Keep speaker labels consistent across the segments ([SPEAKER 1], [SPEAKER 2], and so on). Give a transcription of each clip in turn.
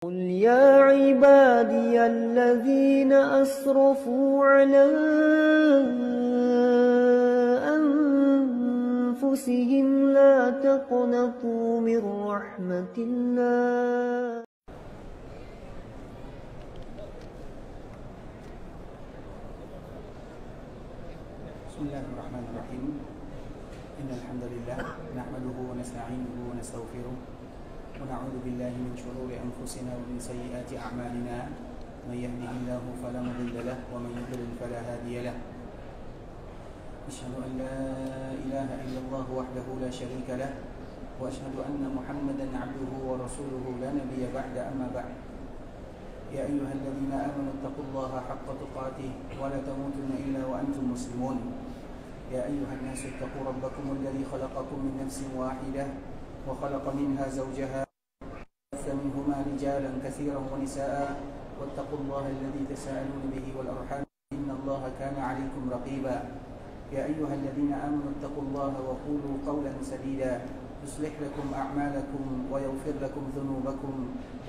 [SPEAKER 1] قل يا عبادي الذين أسرفوا على أنفسهم لا تقنطوا من رحمة الله
[SPEAKER 2] بسم الله الرحمن الرحيم إن الحمد لله نحمده ونستعينه ونستغفره ونعوذ بالله من شرور أنفسنا ومن سيئات أعمالنا من يهده الله فلا مضل له ومن يضلل فلا هادي له أشهد أن لا إله إلا الله وحده لا شريك له وأشهد أن محمدا عبده ورسوله لا نبي بعد أما بعد يا أيها الذين آمنوا اتقوا الله حق تقاته ولا تموتن إلا وأنتم مسلمون يا أيها الناس اتقوا ربكم الذي خلقكم من نفس واحدة وخلق منها زوجها وبث منهما رجالا كثيرا ونساء واتقوا الله الذي تساءلون به والأرحام إن الله كان عليكم رقيبا يا أيها الذين آمنوا اتقوا الله وقولوا قولا سديدا يصلح لكم أعمالكم ويغفر لكم ذنوبكم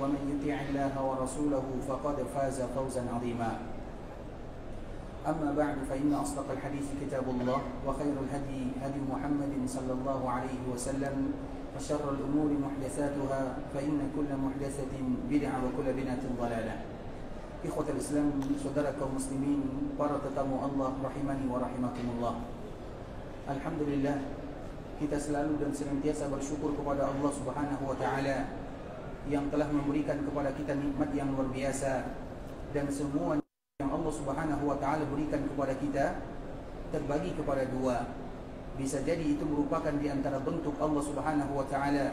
[SPEAKER 2] ومن يطع الله ورسوله فقد فاز فوزا عظيما أما بعد فإن أصدق الحديث كتاب الله وخير الهدي هدي محمد صلى الله عليه وسلم وشر الأمور محدثاتها فإن كل محدثة بدعة وكل بدعة ضلالة إخوة الإسلام saudara kaum muslimin para tetamu Allah rahimani wa rahimakumullah. Alhamdulillah, kita selalu dan senantiasa bersyukur kepada Allah Subhanahu wa taala yang telah memberikan kepada kita nikmat yang luar biasa, dan semua yang Allah Subhanahu wa taala berikan kepada kita terbagi kepada dua. Bisa jadi itu merupakan di antara bentuk Allah Subhanahu wa taala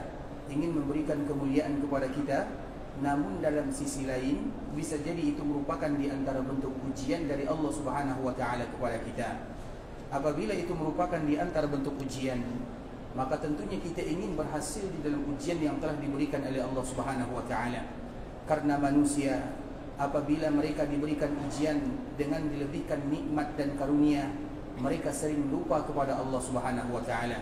[SPEAKER 2] ingin memberikan kemuliaan kepada kita, namun dalam sisi lain bisa jadi itu merupakan di antara bentuk ujian dari Allah Subhanahu wa taala kepada kita. Apabila itu merupakan di antara bentuk ujian, maka tentunya kita ingin berhasil di dalam ujian yang telah diberikan oleh Allah Subhanahu wa taala. Karena manusia apabila mereka diberikan ujian dengan dilebihkan nikmat dan karunia, mereka sering lupa kepada Allah Subhanahu wa taala.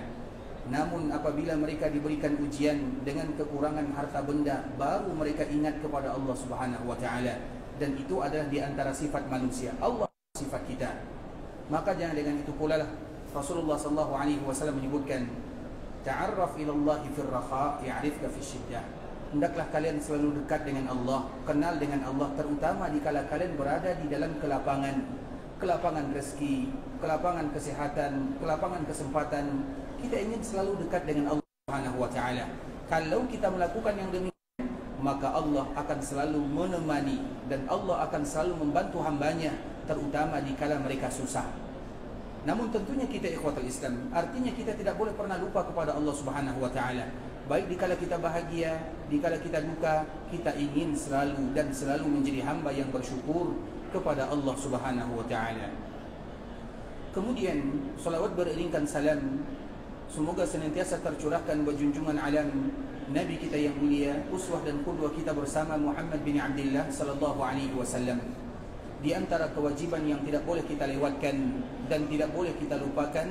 [SPEAKER 2] Namun apabila mereka diberikan ujian dengan kekurangan harta benda, baru mereka ingat kepada Allah Subhanahu wa taala. Dan itu adalah di antara sifat manusia. Allah sifat kita. Maka jangan dengan itu pula lah Rasulullah sallallahu alaihi wasallam menyebutkan, ta'arraf ila Allah fil raha ya'rifka fil shiddah. Hendaklah kalian selalu dekat dengan Allah, kenal dengan Allah, terutama dikala kalian berada di dalam kelapangan rezeki, kelapangan kesehatan, kelapangan kesempatan. Kita ingin selalu dekat dengan Allah Subhanahu wa taala. Kalau kita melakukan yang demikian, maka Allah akan selalu menemani dan Allah akan selalu membantu hambanya, terutama dikala mereka susah. Namun tentunya kita ikhwatul Islam, artinya kita tidak boleh pernah lupa kepada Allah Subhanahu wa taala. Baik dikala kita bahagia, dikala kita duka, kita ingin selalu dan selalu menjadi hamba yang bersyukur kepada Allah Subhanahu wa taala. Kemudian salawat beriringkan salam semoga senantiasa tercurahkan buat junjungan alam Nabi kita yang mulia, uswah dan qudwah kita bersama Muhammad bin Abdullah sallallahu alaihi wasallam. Di antara kewajiban yang tidak boleh kita lewatkan dan tidak boleh kita lupakan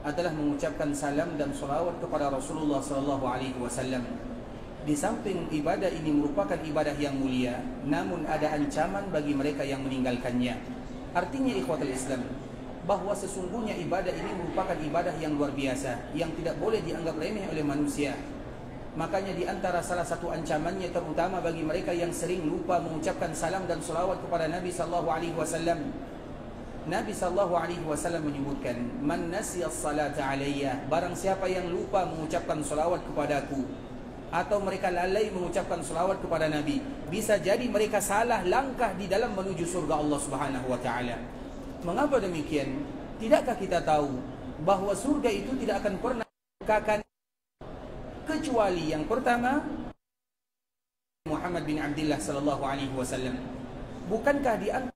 [SPEAKER 2] adalah mengucapkan salam dan salawat kepada Rasulullah sallallahu alaihi wasallam. Di samping ibadah ini merupakan ibadah yang mulia, namun ada ancaman bagi mereka yang meninggalkannya. Artinya ikhwatul Islam, bahwa sesungguhnya ibadah ini merupakan ibadah yang luar biasa, yang tidak boleh dianggap remeh oleh manusia. Makanya di antara salah satu ancamannya, terutama bagi mereka yang sering lupa mengucapkan salam dan salawat kepada Nabi sallallahu alaihi wasallam. Nabi sallallahu alaihi wasallam menyebutkan, "Man nasiya as-salata alayya," barang siapa yang lupa mengucapkan salawat kepadaku, atau mereka lalai mengucapkan salawat kepada Nabi, bisa jadi mereka salah langkah di dalam menuju surga Allah Subhanahu wa taala. Mengapa demikian? Tidakkah kita tahu bahwa surga itu tidak akan pernah dibukakan kecuali yang pertama Muhammad bin Abdullah sallallahu alaihi wasallam. Bukankah di antara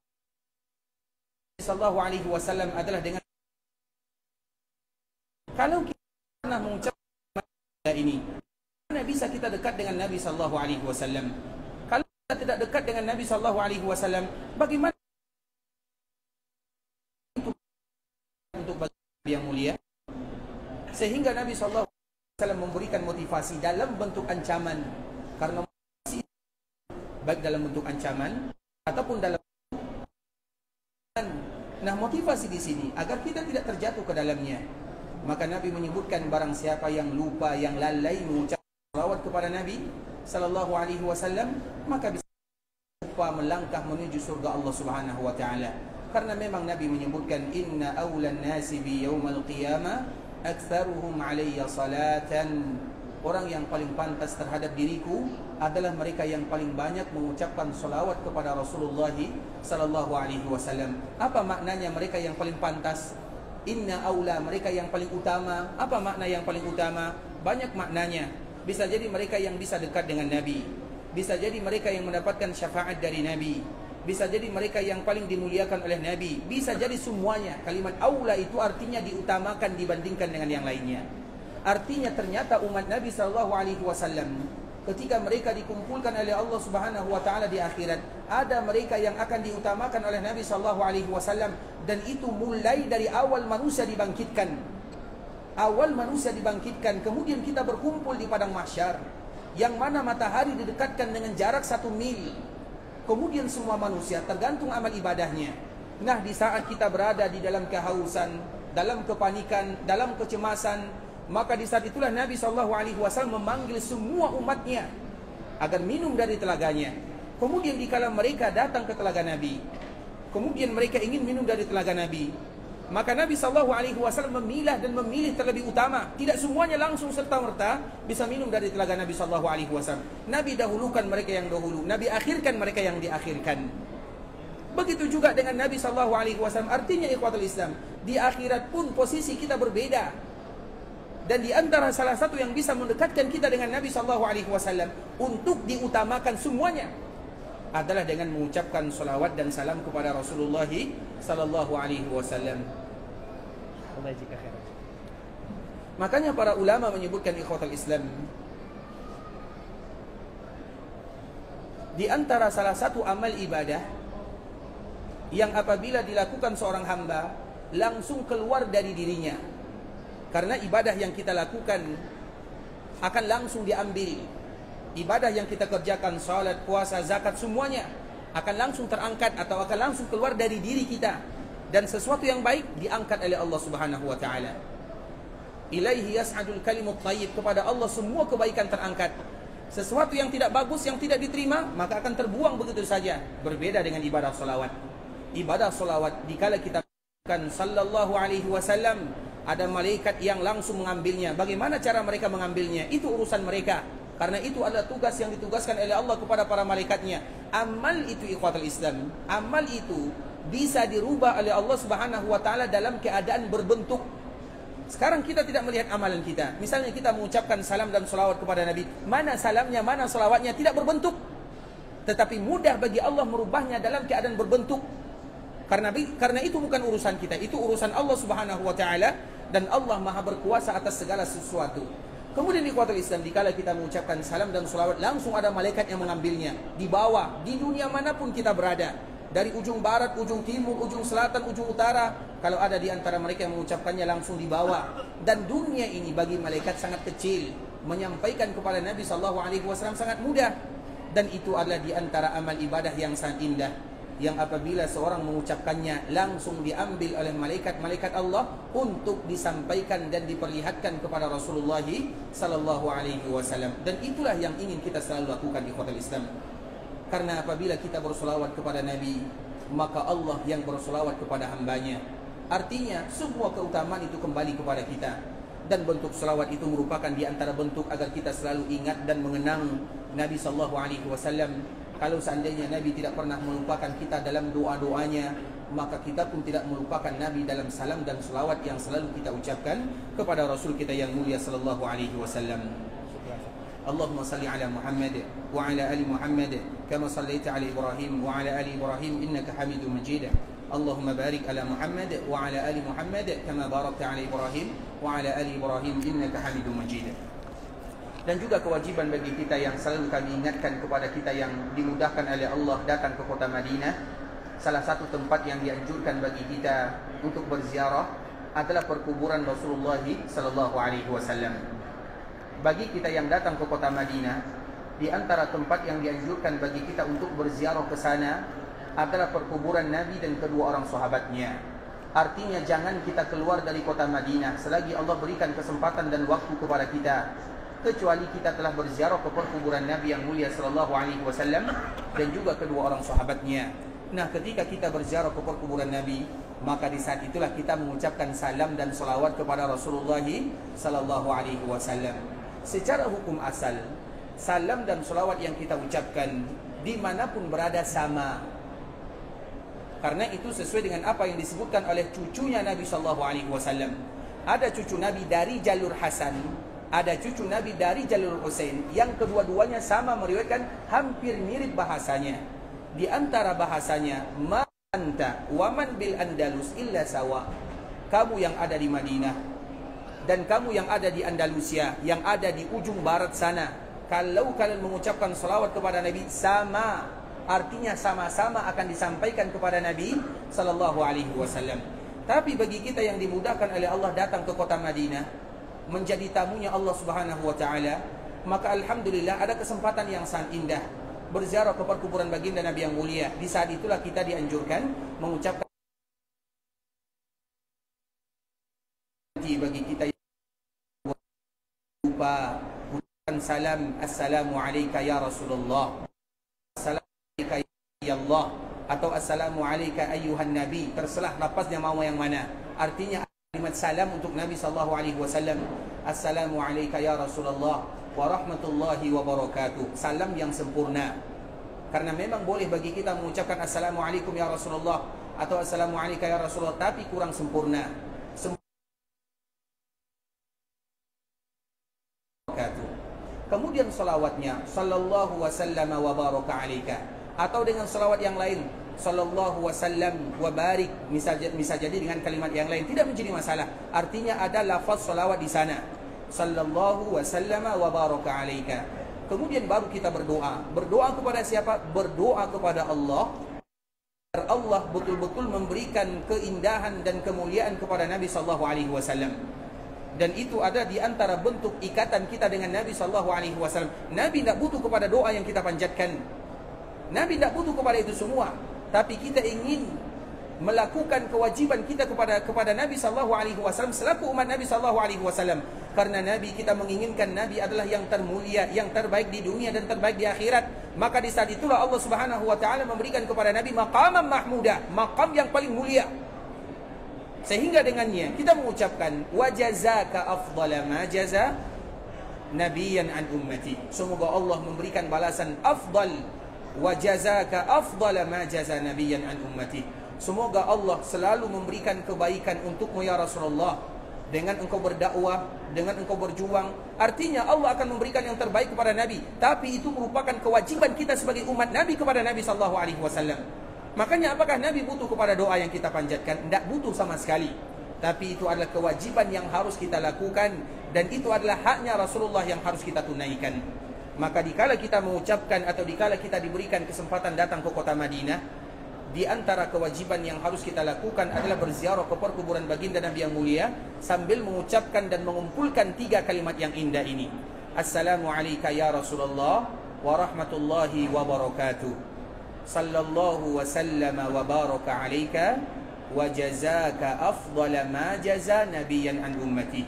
[SPEAKER 2] sallallahu alaihi wasallam adalah dengan kalau kita pernah mengucapkan ini, mana bisa kita dekat dengan Nabi sallallahu alaihi wasallam? Kalau kita tidak dekat dengan Nabi sallallahu alaihi wasallam, bagaimana untuk bagi yang mulia? Sehingga Nabi sallallahu alaihi wasallam memberikan motivasi dalam bentuk ancaman, karena baik dalam bentuk ancaman ataupun dalam. Nah, motivasi di sini agar kita tidak terjatuh ke dalamnya. Maka Nabi menyebutkan barang siapa yang lupa, yang lalai mengucapkan salawat kepada Nabi sallallahu alaihi wasallam, maka bisa lupa melangkah menuju surga Allah Subhanahu wa taala. Karena memang Nabi menyebutkan inna awlan nasi bi yaumal qiyamah aktsaruhum alayya salatan. Orang yang paling pantas terhadap diriku adalah mereka yang paling banyak mengucapkan salawat kepada Rasulullah sallallahu alaihi wasallam. Apa maknanya mereka yang paling pantas? Inna aula, mereka yang paling utama. Apa makna yang paling utama? Banyak maknanya. Bisa jadi mereka yang bisa dekat dengan Nabi. Bisa jadi mereka yang mendapatkan syafaat dari Nabi. Bisa jadi mereka yang paling dimuliakan oleh Nabi. Bisa jadi semuanya. Kalimat aula itu artinya diutamakan dibandingkan dengan yang lainnya. Artinya ternyata umat Nabi SAW ketika mereka dikumpulkan oleh Allah Subhanahu wa taala di akhirat, ada mereka yang akan diutamakan oleh Nabi SAW, dan itu mulai dari awal manusia dibangkitkan. Awal manusia dibangkitkan, kemudian kita berkumpul di padang mahsyar yang mana matahari didekatkan dengan jarak 1 mil. Kemudian semua manusia tergantung amal ibadahnya. Nah, di saat kita berada di dalam kehausan, dalam kepanikan, dalam kecemasan, maka di saat itulah Nabi SAW memanggil semua umatnya agar minum dari telaganya. Kemudian dikala mereka datang ke telaga Nabi, kemudian mereka ingin minum dari telaga Nabi, maka Nabi SAW memilah dan memilih terlebih utama. Tidak semuanya langsung serta-merta bisa minum dari telaga Nabi SAW. Nabi dahulukan mereka yang dahulu, Nabi akhirkan mereka yang diakhirkan. Begitu juga dengan Nabi SAW. Artinya ikhwatul Islam, di akhirat pun posisi kita berbeda. Dan di antara salah satu yang bisa mendekatkan kita dengan Nabi SAW untuk diutamakan semuanya adalah dengan mengucapkan salawat dan salam kepada Rasulullah SAW. Makanya para ulama menyebutkan ikhwatul Islam, di antara salah satu amal ibadah yang apabila dilakukan seorang hamba langsung keluar dari dirinya. Karena ibadah yang kita lakukan akan langsung diambil. Ibadah yang kita kerjakan, salat, puasa, zakat, semuanya akan langsung terangkat atau akan langsung keluar dari diri kita. Dan sesuatu yang baik diangkat oleh Allah Subhanahu wa taala. Ilaihi yas'adul kalimut thayyib, kepada Allah semua kebaikan terangkat. Sesuatu yang tidak bagus, yang tidak diterima, maka akan terbuang begitu saja. Berbeda dengan ibadah salawat. Ibadah salawat dikala kita lakukan sallallahu alaihi wasallam, ada malaikat yang langsung mengambilnya. Bagaimana cara mereka mengambilnya? Itu urusan mereka. Karena itu adalah tugas yang ditugaskan oleh Allah kepada para malaikatnya. Amal itu ikhwatul Islam, amal itu bisa dirubah oleh Allah Subhanahu wa taala dalam keadaan berbentuk. Sekarang kita tidak melihat amalan kita. Misalnya kita mengucapkan salam dan salawat kepada Nabi. Mana salamnya, mana salawatnya? Tidak berbentuk. Tetapi mudah bagi Allah merubahnya dalam keadaan berbentuk. Karena itu bukan urusan kita. Itu urusan Allah Subhanahu wa taala. Dan Allah maha berkuasa atas segala sesuatu. Kemudian ikhwatul Islam, dikala kita mengucapkan salam dan salawat, langsung ada malaikat yang mengambilnya. Di bawah, di dunia manapun kita berada, dari ujung barat, ujung timur, ujung selatan, ujung utara, kalau ada di antara mereka yang mengucapkannya langsung dibawa. Dan dunia ini bagi malaikat sangat kecil, menyampaikan kepada Nabi SAW sangat mudah. Dan itu adalah di antara amal ibadah yang sangat indah, yang apabila seorang mengucapkannya langsung diambil oleh malaikat-malaikat Allah untuk disampaikan dan diperlihatkan kepada Rasulullah sallallahu alaihi wasallam. Dan itulah yang ingin kita selalu lakukan ikhwatul Islam. Karena apabila kita bersolawat kepada Nabi, maka Allah yang bersolawat kepada hambanya. Artinya semua keutamaan itu kembali kepada kita. Dan bentuk selawat itu merupakan di antara bentuk agar kita selalu ingat dan mengenang Nabi sallallahu alaihi wasallam. Kalau seandainya Nabi tidak pernah melupakan kita dalam doa-doanya, maka kita pun tidak melupakan Nabi dalam salam dan selawat yang selalu kita ucapkan kepada Rasul kita yang mulia sallallahu alaihi wasallam. Allahumma salli ala Muhammad wa ala ali Muhammad kama sallaita ala Ibrahim wa ala ali Ibrahim innaka Hamidum Majid. Allahumma barik ala Muhammad wa ala ali Muhammad kama barakta ala Ibrahim wa ala ali Ibrahim innaka Hamidum Majid. Dan juga kewajiban bagi kita yang selalu kami ingatkan kepada kita yang dimudahkan oleh Allah datang ke kota Madinah. Salah satu tempat yang dianjurkan bagi kita untuk berziarah adalah perkuburan Rasulullah sallallahu alaihi wasallam. Bagi kita yang datang ke kota Madinah, Di antara tempat yang dianjurkan bagi kita untuk berziarah ke sana adalah perkuburan Nabi dan kedua orang sahabatnya. Artinya jangan kita keluar dari kota Madinah selagi Allah berikan kesempatan dan waktu kepada kita, kecuali kita telah berziarah ke perkuburan Nabi yang mulia sallallahu alaihi wasallam dan juga kedua orang sahabatnya. Nah, ketika kita berziarah ke perkuburan Nabi, maka di saat itulah kita mengucapkan salam dan salawat kepada Rasulullah sallallahu alaihi wasallam. Secara hukum asal, salam dan salawat yang kita ucapkan dimanapun berada sama. Karena itu sesuai dengan apa yang disebutkan oleh cucunya Nabi sallallahu alaihi wasallam. Ada cucu Nabi dari jalur Hasan, ada cucu Nabi dari jalur Husain, yang kedua-duanya sama meriwayatkan hampir mirip bahasanya. Di antara bahasanya, ma anta wa man bil Andalus illa sawa. Kamu yang ada di Madinah dan kamu yang ada di Andalusia, yang ada di ujung barat sana, kalau kalian mengucapkan salawat kepada Nabi, sama. Artinya sama-sama akan disampaikan kepada Nabi sallallahu alaihi wasallam. Tapi bagi kita yang dimudahkan oleh Allah datang ke kota Madinah, menjadi tamunya Allah Subhanahu wa taala, maka alhamdulillah ada kesempatan yang sangat indah berziarah ke perkuburan baginda Nabi yang mulia. Di saat itulah kita dianjurkan mengucapkan bagi kita yang lupa ucapkan salam, assalamu alayka ya Rasulullah, assalamu alayka ya Allah, atau assalamu alayka ayyuhan nabi, terserah lafaznya mau yang mana. Artinya kalimat salam untuk Nabi sallallahu alaihi wasallam, assalamu alayka ya Rasulullah wa rahmatullahi wa barakatuh, salam yang sempurna. Karena memang boleh bagi kita mengucapkan assalamu alaikum ya Rasulullah atau assalamu alayka ya Rasulullah, tapi kurang sempurna. Kemudian salawatnya sallallahu wasallam wa baraka alaika, atau dengan salawat yang lain sallallahu wasallam wa barik, bisa jadi dengan kalimat yang lain, tidak menjadi masalah. Artinya ada lafaz salawat di sana, sallallahu wasallam wa baraka alaika. Kemudian baru kita berdoa. Berdoa kepada siapa? Berdoa kepada Allah, agar Allah betul-betul memberikan keindahan dan kemuliaan kepada Nabi sallallahu alaihi wasallam. Dan itu ada di antara bentuk ikatan kita dengan Nabi sallallahu alaihi wasallam. Nabi tidak butuh kepada doa yang kita panjatkan. Nabi tidak butuh kepada itu semua. Tapi kita ingin melakukan kewajiban kita kepada Nabi sallallahu alaihi wasallam selaku umat Nabi sallallahu alaihi wasallam. Karena Nabi, kita menginginkan Nabi adalah yang termulia, yang terbaik di dunia dan terbaik di akhirat. Maka di saat itulah Allah Subhanahu wa taala memberikan kepada Nabi maqaman mahmuda, maqam yang paling mulia. Sehingga dengannya kita mengucapkan wa jazaka afdala ma jaza nabiyan an ummati. Semoga Allah memberikan balasan afdal, wa jazaka afdala ma jaza nabiyan an ummati. Semoga Allah selalu memberikan kebaikan untukmu ya Rasulullah, dengan engkau berdakwah, dengan engkau berjuang. Artinya Allah akan memberikan yang terbaik kepada Nabi. Tapi itu merupakan kewajiban kita sebagai umat Nabi kepada Nabi sallallahu alaihi wasallam. Makanya apakah Nabi butuh kepada doa yang kita panjatkan? Tidak butuh sama sekali. Tapi itu adalah kewajiban yang harus kita lakukan, dan itu adalah haknya Rasulullah yang harus kita tunaikan. Maka dikala kita mengucapkan atau dikala kita diberikan kesempatan datang ke kota Madinah, di antara kewajiban yang harus kita lakukan adalah berziarah ke perkuburan baginda Nabi yang mulia sambil mengucapkan dan mengumpulkan 3 kalimat yang indah ini. Assalamu alayka ya Rasulullah wa rahmatullahi wa barakatuh. Sallallahu wasallama wa baraka alaika wa jazaka afdala ma jaza nabiyan an ummati.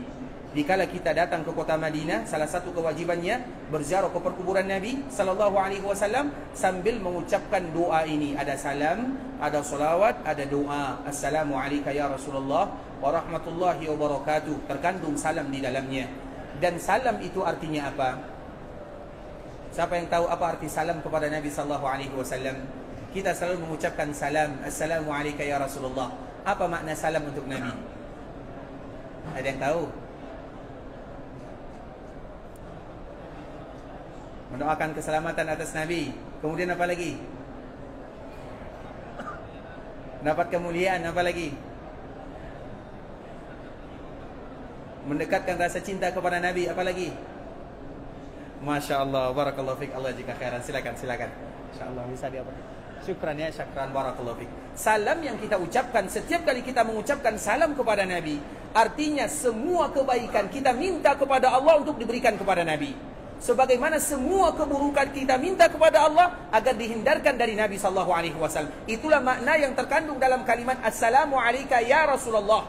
[SPEAKER 2] Dikala kita datang ke kota Madinah, salah satu kewajibannya berziarah ke perkuburan Nabi sallallahu alaihi wasallam sambil mengucapkan doa ini. Ada salam, ada salawat, ada doa. Assalamu alayka ya Rasulullah wa rahmatullahi wa barakatuh. Terkandung salam di dalamnya. Dan salam itu artinya apa? Siapa yang tahu apa arti salam kepada Nabi sallallahu alaihi wasallam? Kita selalu mengucapkan salam, assalamu alayka ya Rasulullah. Apa makna salam untuk Nabi? Ada yang tahu? Mendoakan keselamatan atas Nabi. Kemudian apa lagi? Dapat kemuliaan, apa lagi? Mendekatkan rasa cinta kepada Nabi, apa lagi? Masya Allah, barakallahu fiqh, Allah jika khairan. Silakan. Insya Allah bisa diapa. Syukran ya, syukran, barakallahu fiqh. Salam yang kita ucapkan, setiap kali kita mengucapkan salam kepada Nabi, artinya semua kebaikan kita minta kepada Allah untuk diberikan kepada Nabi. sebagaimana semua keburukan kita minta kepada Allah agar dihindarkan dari Nabi sallallahu alaihi wasallam. Itulah makna yang terkandung dalam kalimat assalamu alayka ya Rasulullah.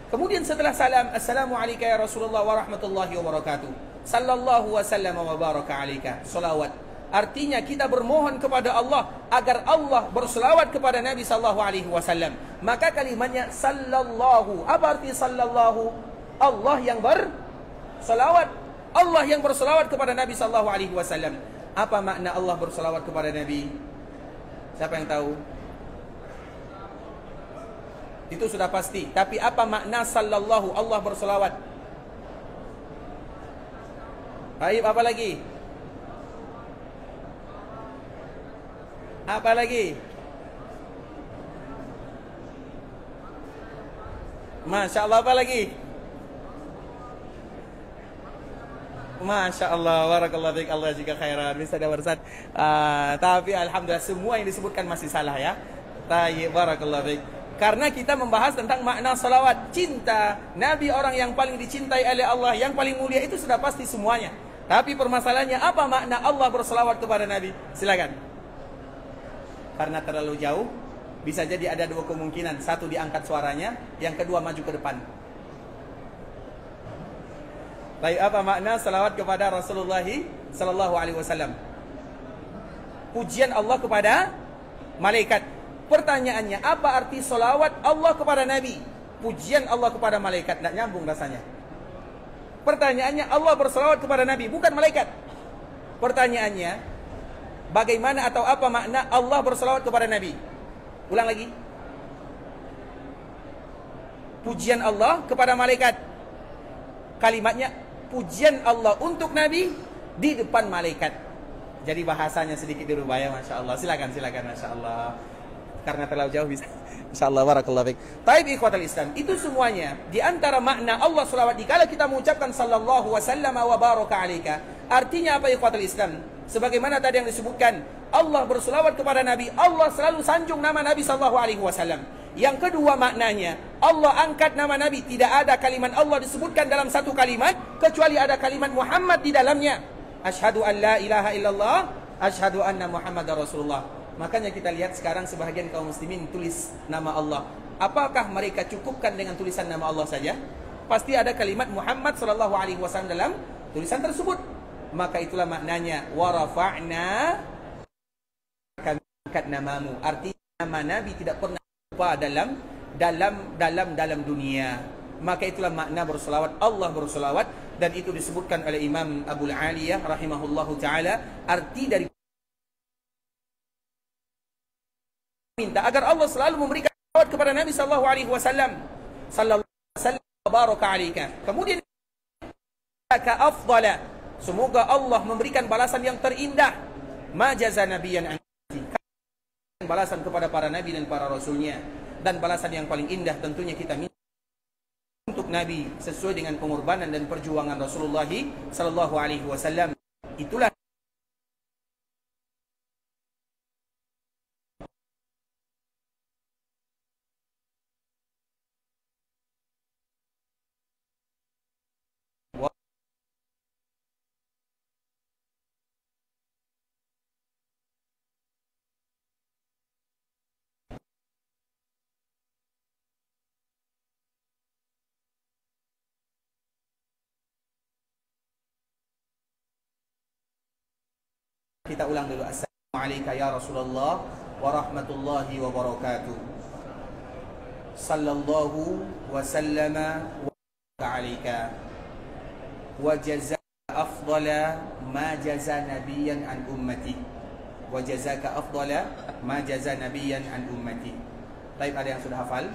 [SPEAKER 2] Kemudian setelah salam, assalamu alayka ya Rasulullah wa rahmatullahi wa barakatuh. Sallallahu wasallam wa baraka alayka. Salawat. Artinya kita bermohon kepada Allah agar Allah berselawat kepada Nabi sallallahu alaihi wasallam. Maka kalimatnya sallallahu. Apa arti sallallahu? Allah yang berselawat. Allah yang berselawat kepada Nabi sallallahu alaihi wasallam. Apa makna Allah berselawat kepada Nabi? Siapa yang tahu? Itu sudah pasti. Tapi apa makna sallallahu Allah berselawat? Baik, apa lagi? Apa lagi? Masya Allah, apa lagi? Masya Allah, barakallahu fiik, Allah juga khairan. Bisa ada Ustaz. Tapi alhamdulillah semua yang disebutkan masih salah ya. Tayyib, barakallahu fiik. Karena kita membahas tentang makna salawat. Cinta Nabi, orang yang paling dicintai oleh Allah, yang paling mulia, itu sudah pasti semuanya. Tapi permasalahannya apa makna Allah berselawat kepada Nabi? Silakan. Karena terlalu jauh, bisa jadi ada dua kemungkinan. Satu, diangkat suaranya, yang kedua maju ke depan. Baik, apa makna salawat kepada Rasulullah sallallahu alaihi wasallam? Pujian Allah kepada malaikat. Pertanyaannya, apa arti salawat Allah kepada Nabi? Pujian Allah kepada malaikat. Tidak nyambung rasanya. Pertanyaannya, Allah bersalawat kepada Nabi, bukan malaikat. Pertanyaannya, bagaimana atau apa makna Allah bersalawat kepada Nabi? Ulang lagi. Pujian Allah kepada malaikat. Kalimatnya, pujian Allah untuk Nabi di depan malaikat. Jadi bahasanya sedikit dirubah ya, Masya Allah. Silakan, Masya Allah. Karena terlalu jauh bisa. Masya Allah, barakallahu fiik. Taib ikhwatal Islam. Itu semuanya di antara makna Allah salawat. Dikala kita mengucapkan sallallahu wasallam wa baraka alaika. Artinya apa ikhwatal Islam? Sebagaimana tadi yang disebutkan, Allah berselawat kepada Nabi, Allah selalu sanjung nama Nabi sallallahu alaihi wasallam. Yang kedua maknanya, Allah angkat nama Nabi. Tidak ada kalimat Allah disebutkan dalam satu kalimat kecuali ada kalimat Muhammad di dalamnya. Asyhadu an la ilaha illallah, asyhadu anna Muhammadar Rasulullah. Makanya kita lihat sekarang sebahagian kaum muslimin tulis nama Allah. Apakah mereka cukupkan dengan tulisan nama Allah saja? Pasti ada kalimat Muhammad sallallahu alaihi wasallam dalam tulisan tersebut. Maka itulah maknanya wa rafa'na, kami angkat namamu. Artinya nama Nabi tidak pernah lupa dalam dunia. Maka itulah makna berselawat. Allah berselawat, dan itu disebutkan oleh Imam Abul Aliyah rahimahullahu taala. Arti dari minta agar Allah selalu memberikan salawat kepada Nabi sallallahu alaihi wasallam. Sallallahu alaihi wasallam baraka alaika. Kemudian ka afdala. Semoga Allah memberikan balasan yang terindah. Ma jaza nabiyan an, balasan kepada para nabi dan para rasulnya. Dan balasan yang paling indah tentunya kita minta untuk Nabi sesuai dengan pengorbanan dan perjuangan Rasulullah sallallahu alaihi wasallam. Itulah kita ulang dulu. Assalamualaikum ya Rasulullah wa rahmatullahi wa barakatuh. Sallallahu wa sallama wa baraka alaika. Wa jazaka afdala ma jaza nabiyan an ummati. Wa jazaka afdala ma jaza nabiyan an ummati. Baik, ada yang sudah hafal?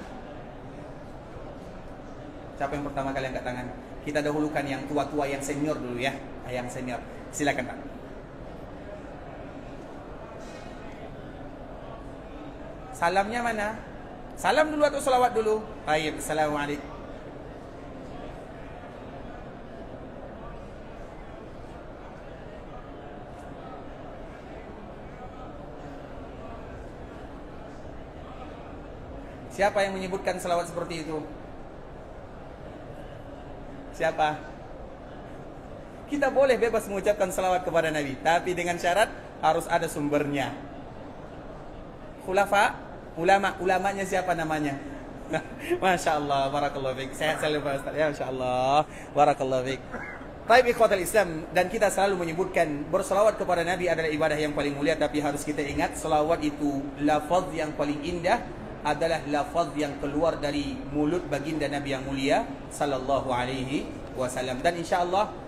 [SPEAKER 2] Siapa yang pertama kali angkat tangan? Kita dahulukan yang tua-tua, yang senior dulu ya. Yang senior. Silakan Pak. Salamnya mana? Salam dulu atau salawat dulu? Baik, assalamualaikum. Siapa yang menyebutkan salawat seperti itu? Siapa? Kita boleh bebas mengucapkan salawat kepada Nabi, tapi dengan syarat harus ada sumbernya. Khulafa, ulamanya siapa namanya? Masya Allah, barakallahu fiik. Sehat selalu Pak Ustaz. Ya, Masya Allah, barakallahu fiik. Baik ikhwatal Islam, dan kita selalu menyebutkan bersalawat kepada Nabi adalah ibadah yang paling mulia, tapi harus kita ingat salawat itu lafaz yang paling indah adalah lafaz yang keluar dari mulut baginda Nabi yang mulia sallallahu alaihi wasallam. Dan insyaallah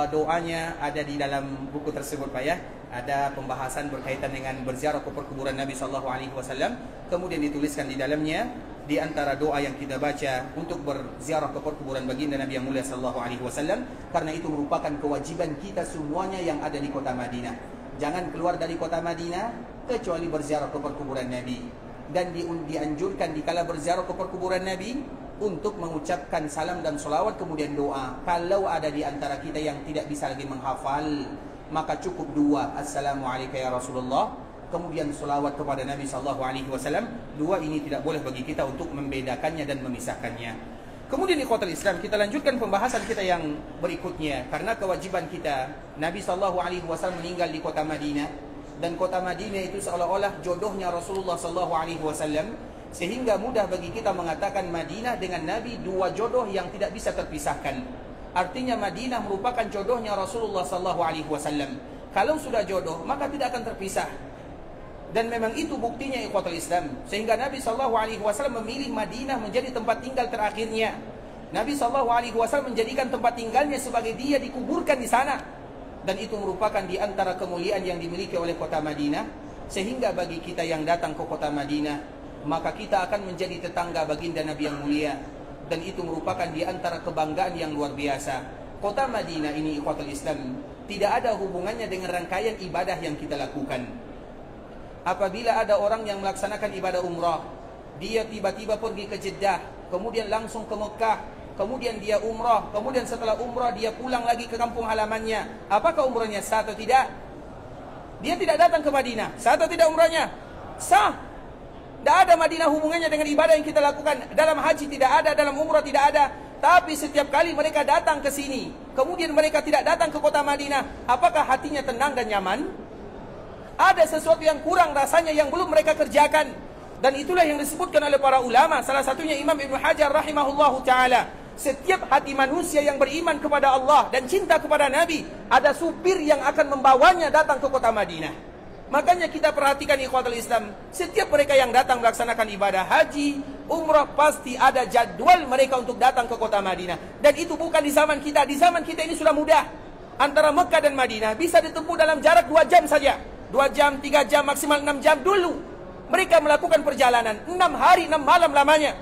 [SPEAKER 2] doanya ada di dalam buku tersebut Pak ya. Ada pembahasan berkaitan dengan berziarah ke perkuburan Nabi sallallahu alaihi wasallam. Kemudian dituliskan di dalamnya di antara doa yang kita baca untuk berziarah ke perkuburan baginda Nabi yang mulia sallallahu alaihi wasallam, karena itu merupakan kewajiban kita semuanya yang ada di kota Madinah. Jangan keluar dari kota Madinah kecuali berziarah ke perkuburan Nabi. Dan dianjurkan dikala berziarah ke perkuburan Nabi untuk mengucapkan salam dan solawat kemudian doa. Kalau ada di antara kita yang tidak bisa lagi menghafal, maka cukup dua, Assalamualaikum ya Rasulullah, kemudian solawat kepada Nabi sallallahu alaihi wasallam. Dua ini tidak boleh bagi kita untuk membedakannya dan memisahkannya. Kemudian ikhwatul Islam, kita lanjutkan pembahasan kita yang berikutnya, karena kewajiban kita. Nabi sallallahu alaihi wasallam meninggal di kota Madinah, dan kota Madinah itu seolah-olah jodohnya Rasulullah sallallahu alaihi wasallam, sehingga mudah bagi kita mengatakan Madinah dengan Nabi dua jodoh yang tidak bisa terpisahkan. Artinya Madinah merupakan jodohnya Rasulullah sallallahu alaihi wasallam. Kalau sudah jodoh, maka tidak akan terpisah. Dan memang itu buktinya ikhwatul Islam, sehingga Nabi sallallahu alaihi wasallam memilih Madinah menjadi tempat tinggal terakhirnya. Nabi sallallahu alaihi wasallam menjadikan tempat tinggalnya sebagai dia dikuburkan di sana. Dan itu merupakan di antara kemuliaan yang dimiliki oleh kota Madinah, sehingga bagi kita yang datang ke kota Madinah, maka kita akan menjadi tetangga baginda Nabi yang mulia. Dan itu merupakan di antara kebanggaan yang luar biasa. Kota Madinah ini ikhwatul Islam tidak ada hubungannya dengan rangkaian ibadah yang kita lakukan. Apabila ada orang yang melaksanakan ibadah umrah, dia tiba-tiba pergi ke Jeddah, kemudian langsung ke Mekah, kemudian dia umrah, kemudian setelah umrah dia pulang lagi ke kampung halamannya, apakah umrahnya sah atau tidak? Dia tidak datang ke Madinah, sah atau tidak umrahnya? Sah. Tidak ada Madinah hubungannya dengan ibadah yang kita lakukan. Dalam haji tidak ada, dalam umrah tidak ada. Tapi setiap kali mereka datang ke sini, kemudian mereka tidak datang ke kota Madinah, apakah hatinya tenang dan nyaman? Ada sesuatu yang kurang rasanya yang belum mereka kerjakan. Dan itulah yang disebutkan oleh para ulama, salah satunya Imam Ibn Hajar rahimahullahu ta'ala. Setiap hati manusia yang beriman kepada Allah dan cinta kepada Nabi, ada supir yang akan membawanya datang ke kota Madinah. Makanya kita perhatikan ikhwatul Islam, setiap mereka yang datang melaksanakan ibadah haji, umrah, pasti ada jadwal mereka untuk datang ke kota Madinah. Dan itu bukan di zaman kita. Di zaman kita ini sudah mudah. Antara Mekah dan Madinah bisa ditempuh dalam jarak 2 jam saja. 2 jam, 3 jam, maksimal 6 jam dulu. Mereka melakukan perjalanan 6 hari, 6 malam lamanya.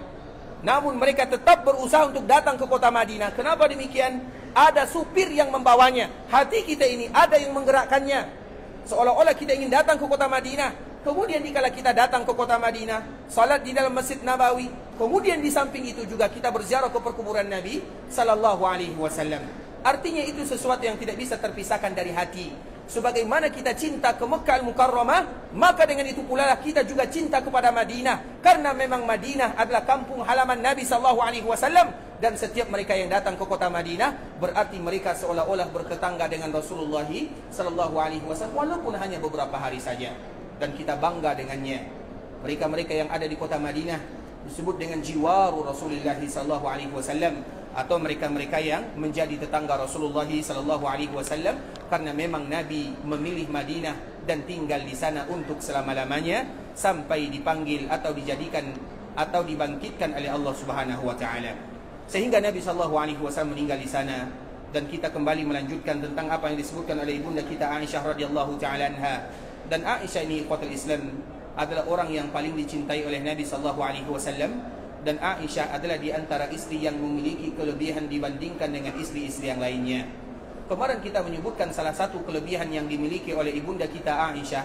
[SPEAKER 2] Namun mereka tetap berusaha untuk datang ke kota Madinah. Kenapa demikian? Ada supir yang membawanya. Hati kita ini ada yang menggerakkannya. Seolah-olah kita ingin datang ke kota Madinah. Kemudian dikala kita datang ke kota Madinah, salat di dalam Masjid Nabawi. Kemudian di samping itu juga kita berziarah ke perkuburan Nabi sallallahu alaihi wasallam. Artinya itu sesuatu yang tidak bisa terpisahkan dari hati. Sebagaimana kita cinta ke Mekah Al-Mukarramah, maka dengan itu pula kita juga cinta kepada Madinah. Karena memang Madinah adalah kampung halaman Nabi sallallahu alaihi wasallam. Dan setiap mereka yang datang ke kota Madinah, berarti mereka seolah-olah bertetangga dengan Rasulullah sallallahu alaihi wasallam, walaupun hanya beberapa hari saja. Dan kita bangga dengannya. Mereka-mereka yang ada di kota Madinah disebut dengan jiwaru Rasulullah sallallahu alaihi wasallam, atau mereka-mereka yang menjadi tetangga Rasulullah sallallahu alaihi wasallam, karena memang Nabi memilih Madinah dan tinggal di sana untuk selama-lamanya sampai dipanggil atau dijadikan atau dibangkitkan oleh Allah Subhanahu wa taala. Sehingga Nabi sallallahu alaihi wasallam meninggal di sana. Dan kita kembali melanjutkan tentang apa yang disebutkan oleh ibunda kita Aisyah radhiyallahu taala anha. Dan Aisyah ini ikhwatul Islam adalah orang yang paling dicintai oleh Nabi sallallahu alaihi wasallam. Dan Aisyah adalah di antara istri yang memiliki kelebihan dibandingkan dengan istri-istri yang lainnya. Kemarin kita menyebutkan salah satu kelebihan yang dimiliki oleh ibunda kita Aisyah,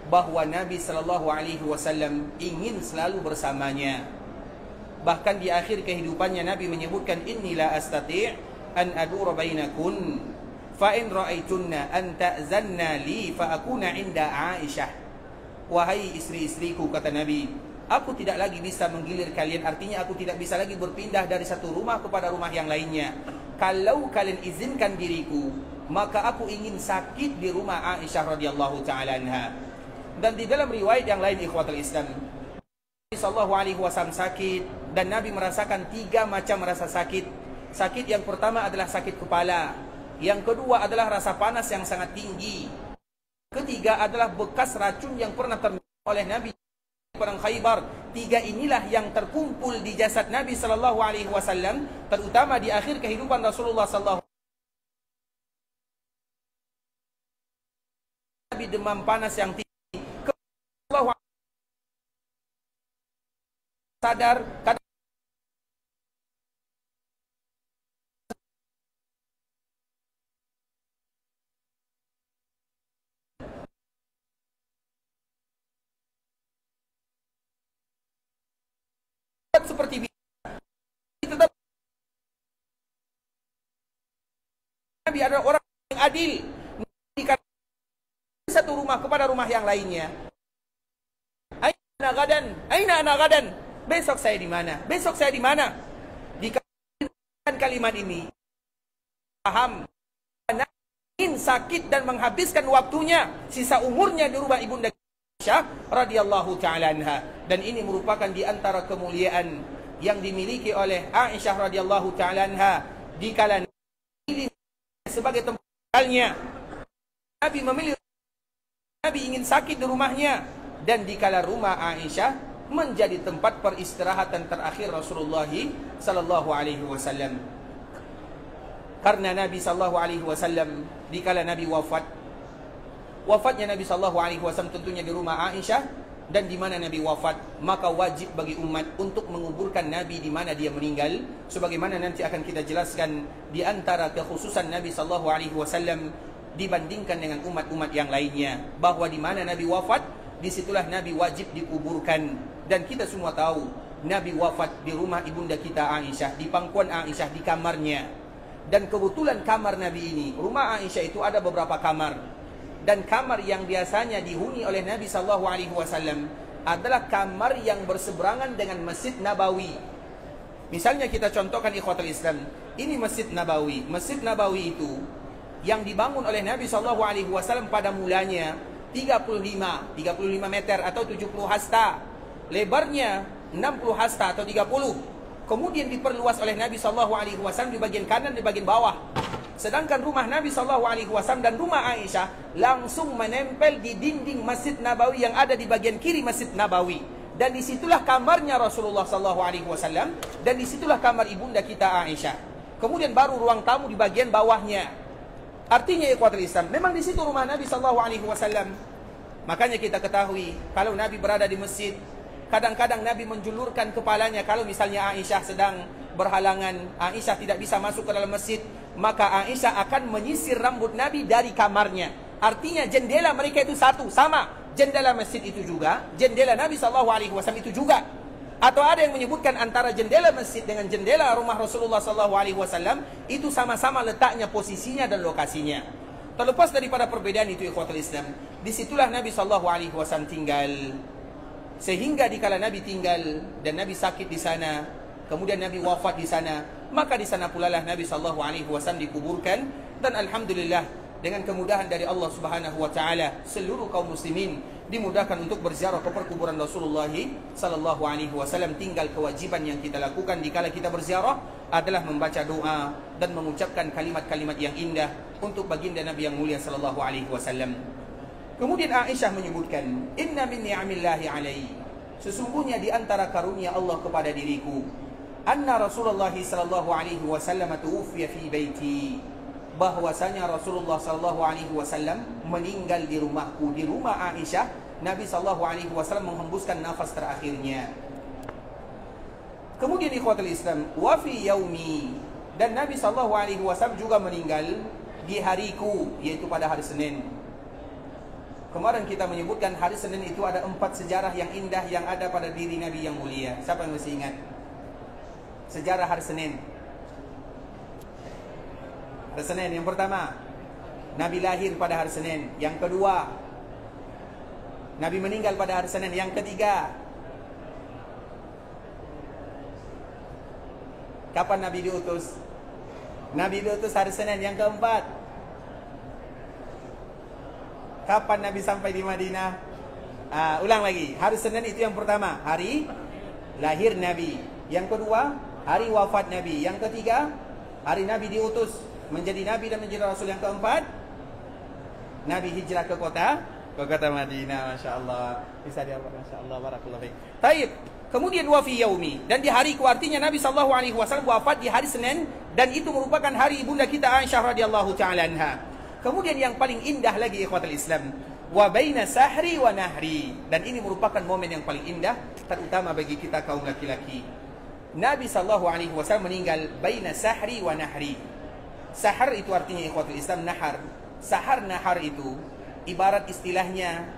[SPEAKER 2] bahwa Nabi sallallahu alaihi wasallam ingin selalu bersamanya. Bahkan di akhir kehidupannya Nabi menyebutkan, inni la astati' an adura bainakun fa in ra'aitunna an ta'zanna li fa akuna 'inda Aisyah. Wahai istri-istriku, kata Nabi, aku tidak lagi bisa menggilir kalian. Artinya aku tidak bisa lagi berpindah dari satu rumah kepada rumah yang lainnya. Kalau kalian izinkan diriku
[SPEAKER 3] maka aku ingin sakit di rumah Aisyah radhiyallahu taala anha. Dan di dalam riwayat yang lain ikhwatul Islam, Nabi sallallahu alaihi wasallam sakit dan Nabi merasakan 3 macam rasa sakit. Sakit yang pertama adalah sakit kepala, yang kedua adalah rasa panas yang sangat tinggi, ketiga adalah bekas racun yang pernah terminum oleh Nabi perang Khaybar. 3 inilah yang terkumpul di jasad Nabi sallallahu alaihi wasallam, terutama di akhir kehidupan Rasulullah sallallahu Nabi demam panas yang tinggi. Allah sadar kadang seperti biasa, tetap Nabi adalah orang yang adil. Satu rumah kepada rumah yang lainnya. Aina gadan, aina ana gadan. Besok saya di mana? Besok saya di mana? Dikatakan kalimat ini, paham, ingin sakit dan menghabiskan waktunya, sisa umurnya di rumah ibunda Aisyah radhiyallahu taala anha. Dan ini merupakan di antara kemuliaan yang dimiliki oleh Aisyah radhiyallahu taala anha di kala Nabi sebagai tempatnya. Nabi memilih, Nabi ingin sakit di rumahnya, dan di kala rumah Aisyah menjadi tempat peristirahatan terakhir Rasulullah sallallahu alaihi wasallam. Karena Nabi sallallahu alaihi wasallam di kala Nabi wafatnya Nabi sallallahu alaihi wasallam tentunya di rumah Aisyah, dan di mana Nabi wafat, maka wajib bagi umat untuk menguburkan Nabi di mana dia meninggal, sebagaimana nanti akan kita jelaskan di antara kekhususan Nabi sallallahu alaihi wasallam dibandingkan dengan umat-umat yang lainnya, bahwa di mana Nabi wafat, disitulah Nabi wajib dikuburkan. Dan kita semua tahu Nabi wafat di rumah ibunda kita Aisyah, di pangkuan Aisyah, di kamarnya. Dan kebetulan kamar Nabi ini, rumah Aisyah itu ada beberapa kamar, dan kamar yang biasanya dihuni oleh Nabi SAW adalah kamar yang berseberangan dengan Masjid Nabawi. Misalnya kita contohkan ikhwatul Islam, ini Masjid Nabawi. Masjid Nabawi itu yang dibangun oleh Nabi SAW pada mulanya 35 meter atau 70 hasta, lebarnya 60 hasta atau 30. Kemudian diperluas oleh Nabi SAW di bagian kanan, di bagian bawah. Sedangkan rumah Nabi SAW dan rumah Aisyah langsung menempel di dinding Masjid Nabawi yang ada di bagian kiri Masjid Nabawi. Dan disitulah kamarnya Rasulullah SAW, dan disitulah kamar ibunda kita Aisyah. Kemudian baru ruang tamu di bagian bawahnya. Artinya ikhwatul Islam, memang di situ rumah Nabi SAW. Makanya kita ketahui, kalau Nabi berada di masjid, kadang-kadang Nabi menjulurkan kepalanya. Kalau misalnya Aisyah sedang berhalangan, Aisyah tidak bisa masuk ke dalam masjid, maka Aisyah akan menyisir rambut Nabi dari kamarnya. Artinya jendela mereka itu satu, sama. Jendela masjid itu juga, jendela Nabi SAW itu juga. Atau ada yang menyebutkan antara jendela masjid dengan jendela rumah Rasulullah SAW itu sama-sama letaknya, posisinya dan lokasinya. Terlepas daripada perbedaan itu ikhwatul Islam, disitulah Nabi SAW tinggal. Sehingga dikala Nabi tinggal dan Nabi sakit di sana, kemudian Nabi wafat di sana, maka di sana pula lah Nabi SAW dikuburkan. Dan alhamdulillah, dengan kemudahan dari Allah Subhanahu wa taala, seluruh kaum muslimin dimudahkan untuk berziarah ke perkuburan Rasulullah sallallahu alaihi wasallam. Tinggal kewajiban yang kita lakukan dikala kita berziarah adalah membaca doa dan mengucapkan kalimat-kalimat yang indah untuk baginda Nabi yang mulia sallallahu alaihi wasallam. Kemudian Aisyah menyebutkan, "Inna min ni'amillahi alaihi." Sesungguhnya di antara karunia Allah kepada diriku, anna Rasulullah sallallahu alaihi wasallam tuwfiya fi baiti. Bahwasanya Rasulullah sallallahu alaihi wasallam meninggal di rumahku, di rumah Aisyah. Nabi sallallahu alaihi wasallam menghembuskan nafas terakhirnya. Kemudian ikhwatul Islam, wa fi yaumi, dan Nabi sallallahu alaihi wasallam juga meninggal di hariku, yaitu pada hari Senin. Kemarin kita menyebutkan hari Senin itu ada 4 sejarah yang indah yang ada pada diri Nabi yang mulia. Siapa yang masih ingat sejarah hari Senin? Hari Senin yang pertama, Nabi lahir pada hari Senin. Yang kedua, Nabi meninggal pada hari Senin. Yang ketiga, kapan Nabi diutus? Nabi diutus hari Senin. Yang keempat, kapan Nabi sampai di Madinah? Ulang lagi. Hari Senin itu yang pertama, hari lahir Nabi. Yang kedua, hari wafat Nabi. Yang ketiga, hari Nabi diutus menjadi Nabi dan menjadi Rasul. Yang keempat, Nabi hijrah ke kota Madinah. Masya Allah. Bisa diapa? Masya Allah. Barakallahu fiik. Taib. Kemudian wa fi yaumi, dan di hariku, artinya Nabi sallallahu alaihi wasallam wafat di hari Senin, dan itu merupakan hari ibunda kita Aisyah radhiyallahu taala anha. Kemudian yang paling indah lagi ikhwatul Islam, wa baina sahri wa nahri, dan ini merupakan momen yang paling indah terutama bagi kita kaum laki-laki. Nabi sallallahu alaihi wasallam meninggal baina sahri wa nahri. Sahar itu artinya ikhwatul Islam nahar. Sahar nahar itu ibarat istilahnya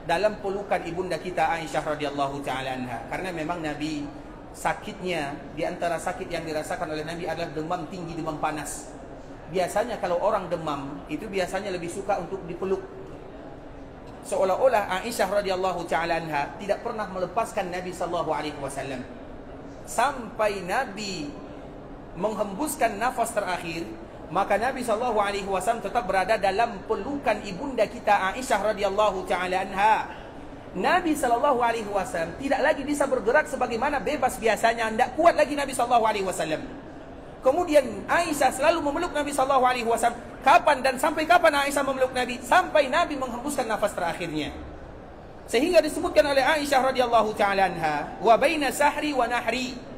[SPEAKER 3] dalam pelukan ibunda kita Aisyah radhiyallahu taala anha. Karena memang Nabi sakitnya, di antara sakit yang dirasakan oleh Nabi adalah demam tinggi, demam panas. Biasanya kalau orang demam itu biasanya lebih suka untuk dipeluk. Seolah-olah Aisyah radhiyallahu taala anha tidak pernah melepaskan Nabi sallallahu alaihi wasallam. Sampai Nabi menghembuskan nafas terakhir, maka Nabi SAW tetap berada dalam pelukan ibunda kita Aisyah radhiyallahu taala anha. Nabi SAW tidak lagi bisa bergerak sebagaimana bebas biasanya, tidak kuat lagi Nabi SAW. Kemudian Aisyah selalu memeluk Nabi SAW. Kapan dan sampai kapan Aisyah memeluk Nabi? Sampai Nabi menghembuskan nafas terakhirnya. Sehingga disebutkan oleh Aisyah radhiyallahu taala anha, wa baina sahri wa nahri.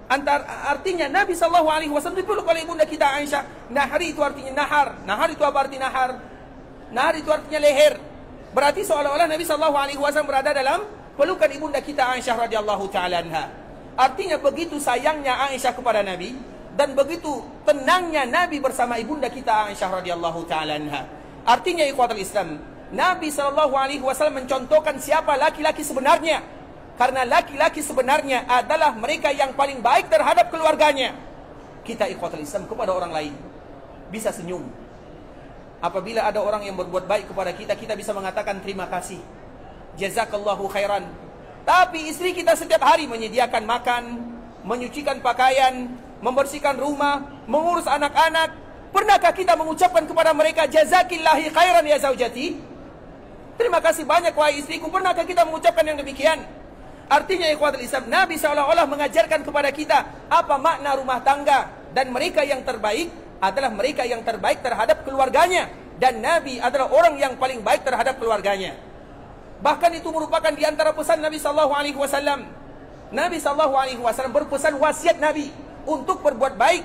[SPEAKER 3] Artinya Nabi SAW dipeluk oleh ibunda kita Aisyah. Nahri itu artinya nahar. Nahar itu apa arti nahar? Nahar itu artinya leher. Berarti seolah-olah Nabi SAW berada dalam pelukan ibunda kita Aisyah radhiyallahu taala anha. Artinya begitu sayangnya Aisyah kepada Nabi, dan begitu tenangnya Nabi bersama ibunda kita Aisyah radhiyallahu taala anha. Artinya ikhwatul Islam, Nabi SAW mencontohkan siapa laki-laki sebenarnya. Karena laki-laki sebenarnya adalah mereka yang paling baik terhadap keluarganya. Kita ikhwatul Islam kepada orang lain bisa senyum. Apabila ada orang yang berbuat baik kepada kita, kita bisa mengatakan terima kasih, jazakallahu khairan. Tapi istri kita setiap hari menyediakan makan, menyucikan pakaian, membersihkan rumah, mengurus anak-anak. Pernahkah kita mengucapkan kepada mereka jazakillahi khairan ya zaujati? Terima kasih banyak wahai istriku. Pernahkah kita mengucapkan yang demikian? Artinya ikhwatul Islam, Nabi seolah-olah mengajarkan kepada kita apa makna rumah tangga, dan mereka yang terbaik adalah mereka yang terbaik terhadap keluarganya, dan Nabi adalah orang yang paling baik terhadap keluarganya. Bahkan itu merupakan di antara pesan Nabi sallallahu alaihi wasallam. Nabi sallallahu alaihi wasallam berpesan, wasiat Nabi untuk berbuat baik,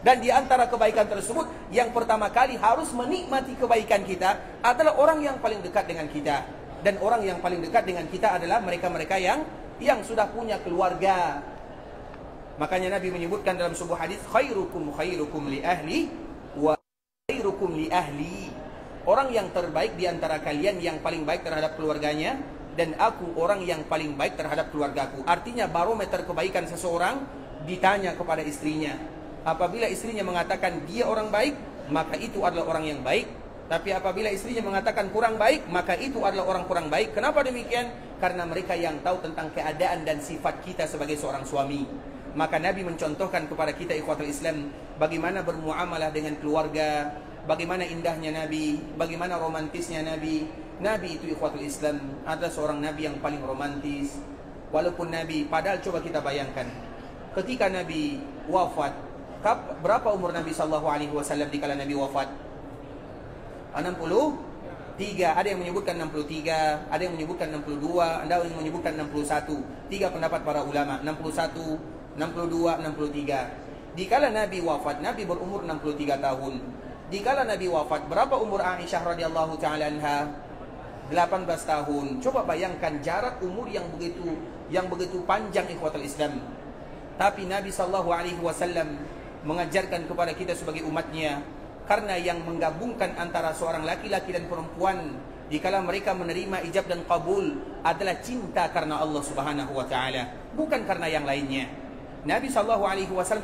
[SPEAKER 3] dan di antara kebaikan tersebut yang pertama kali harus menikmati kebaikan kita adalah orang yang paling dekat dengan kita. Dan orang yang paling dekat dengan kita adalah mereka-mereka yang sudah punya keluarga. Makanya Nabi menyebutkan dalam sebuah hadis, khairukum li ahli wa khairukum li ahli. Orang yang terbaik di antara kalian yang paling baik terhadap keluarganya, dan aku orang yang paling baik terhadap keluargaku. Artinya barometer kebaikan seseorang ditanya kepada istrinya. Apabila istrinya mengatakan dia orang baik, maka itu adalah orang yang baik. Tapi apabila istrinya mengatakan kurang baik, maka itu adalah orang kurang baik. Kenapa demikian? Karena mereka yang tahu tentang keadaan dan sifat kita sebagai seorang suami. Maka Nabi mencontohkan kepada kita ikhwatul Islam bagaimana bermuamalah dengan keluarga, bagaimana indahnya Nabi, bagaimana romantisnya Nabi. Nabi itu ikhwatul Islam adalah seorang Nabi yang paling romantis. Walaupun Nabi, padahal coba kita bayangkan, ketika Nabi wafat, berapa umur Nabi SAW dikala Nabi wafat? 63, ada yang menyebutkan 63, ada yang menyebutkan 62, ada yang menyebutkan 61. 3 pendapat para ulama, 61, 62, 63. Dikala Nabi wafat, Nabi berumur 63 tahun. Dikala Nabi wafat, berapa umur Aisyah radhiyallahu taala anha? 18 tahun. Coba bayangkan jarak umur yang begitu panjang ikhwatul Islam. Tapi Nabi sallallahu alaihi wasallam mengajarkan kepada kita sebagai umatnya, karena yang menggabungkan antara seorang laki-laki dan perempuan dikala mereka menerima ijab dan qabul adalah cinta karena Allah Subhanahu wa taala, bukan karena yang lainnya. Nabi SAW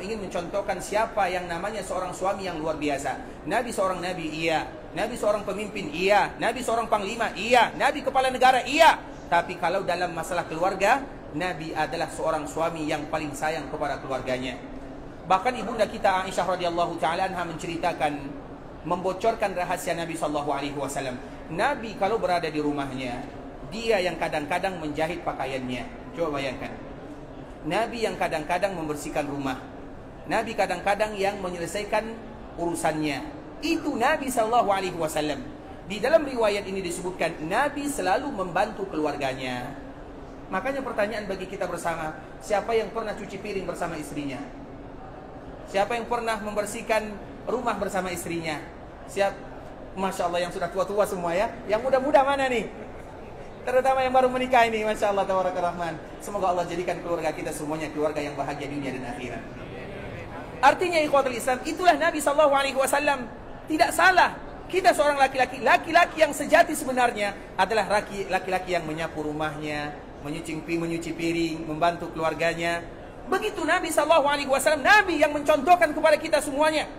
[SPEAKER 3] ingin mencontohkan siapa yang namanya seorang suami yang luar biasa. Nabi seorang nabi, iya. Nabi seorang pemimpin, iya. Nabi seorang panglima, iya. Nabi kepala negara, iya. Tapi kalau dalam masalah keluarga, Nabi adalah seorang suami yang paling sayang kepada keluarganya. Bahkan ibunda kita Aisyah radhiyallahu taala anha menceritakan, membocorkan rahasia Nabi SAW. Nabi kalau berada di rumahnya, dia yang kadang-kadang menjahit pakaiannya. Coba bayangkan, Nabi yang kadang-kadang membersihkan rumah, Nabi kadang-kadang yang menyelesaikan urusannya. Itu Nabi SAW. Di dalam riwayat ini disebutkan Nabi selalu membantu keluarganya. Makanya pertanyaan bagi kita bersama, siapa yang pernah cuci piring bersama istrinya? Siapa yang pernah membersihkan rumah bersama istrinya? Masya Allah, yang sudah tua-tua semua ya. Yang muda-muda mana nih? Terutama yang baru menikah ini, Masya Allah, Tabarakallah. Semoga Allah jadikan keluarga kita semuanya keluarga yang bahagia dunia dan akhirat. Artinya ikhwatul Islam, itulah Nabi SAW. Tidak salah, kita seorang laki-laki. Laki-laki yang sejati sebenarnya adalah laki-laki yang menyapu rumahnya, menyuci piring, membantu keluarganya. Begitu Nabi SAW, Nabi yang mencontohkan kepada kita semuanya.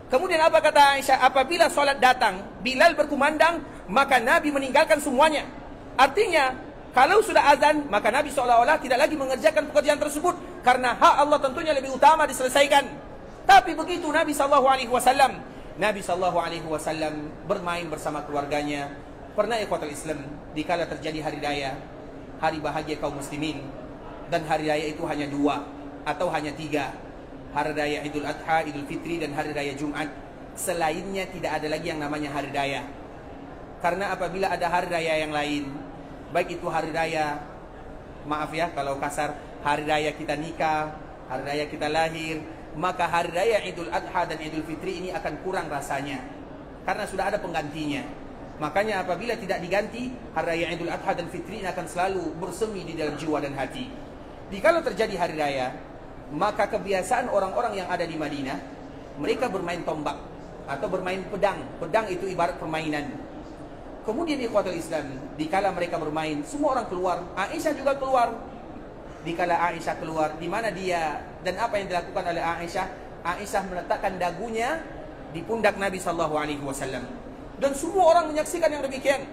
[SPEAKER 3] Kemudian apa kata Aisyah? Apabila sholat datang, Bilal berkumandang, maka Nabi meninggalkan semuanya. Artinya, kalau sudah azan, maka Nabi seolah-olah tidak lagi mengerjakan pekerjaan tersebut, karena hak Allah tentunya lebih utama diselesaikan. Tapi begitu Nabi SAW, Nabi SAW bermain bersama keluarganya. Pernah ikhwatul Islam, dikala terjadi hari raya, hari bahagia kaum muslimin, dan hari raya itu hanya 2 atau hanya 3. Hari raya Idul Adha, Idul Fitri, dan hari raya Jumat. Selainnya tidak ada lagi yang namanya hari raya. Karena apabila ada hari raya yang lain, baik itu hari raya, maaf ya kalau kasar, hari raya kita nikah, hari raya kita lahir, maka hari raya Idul Adha dan Idul Fitri ini akan kurang rasanya, karena sudah ada penggantinya. Makanya apabila tidak diganti, hari raya Idul Adha dan Fitri ini akan selalu bersemi di dalam jiwa dan hati. Jikalau terjadi hari raya, maka kebiasaan orang-orang yang ada di Madinah, mereka bermain tombak atau bermain pedang. Pedang itu ibarat permainan. Kemudian ikhwatul Islam, dikala mereka bermain, semua orang keluar. Aisyah juga keluar. Dikala Aisyah keluar, di mana dia dan apa yang dilakukan oleh Aisyah? Aisyah meletakkan dagunya di pundak Nabi SAW. Dan semua orang menyaksikan yang demikian.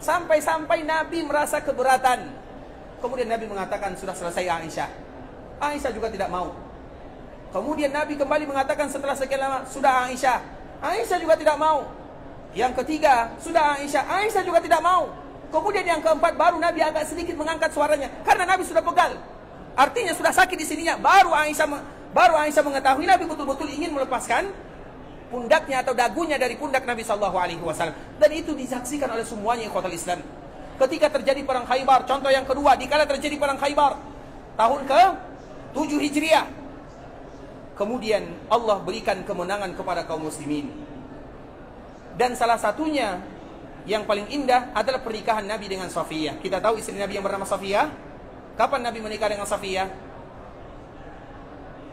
[SPEAKER 3] Sampai-sampai Nabi merasa keberatan. Kemudian Nabi mengatakan, sudah selesai Aisyah. Aisyah juga tidak mau. Kemudian Nabi kembali mengatakan setelah sekian lama, sudah Aisyah. Aisyah juga tidak mau. Yang ketiga, sudah Aisyah. Aisyah juga tidak mau. Kemudian yang keempat, baru Nabi agak sedikit mengangkat suaranya, karena Nabi sudah pegal. Artinya sudah sakit di sininya. Baru Aisyah mengetahui Nabi betul-betul ingin melepaskan pundaknya atau dagunya dari pundak Nabi SAW. Dan itu disaksikan oleh semuanya ikhwatul Islam. Ketika terjadi perang Khaybar, contoh yang kedua, dikala terjadi perang Khaybar tahun ke-7 Hijriah, kemudian Allah berikan kemenangan kepada kaum muslimin. Dan salah satunya yang paling indah adalah pernikahan Nabi dengan Safiyah. Kita tahu istri Nabi yang bernama Safiyah. Kapan Nabi menikah dengan Safiyah?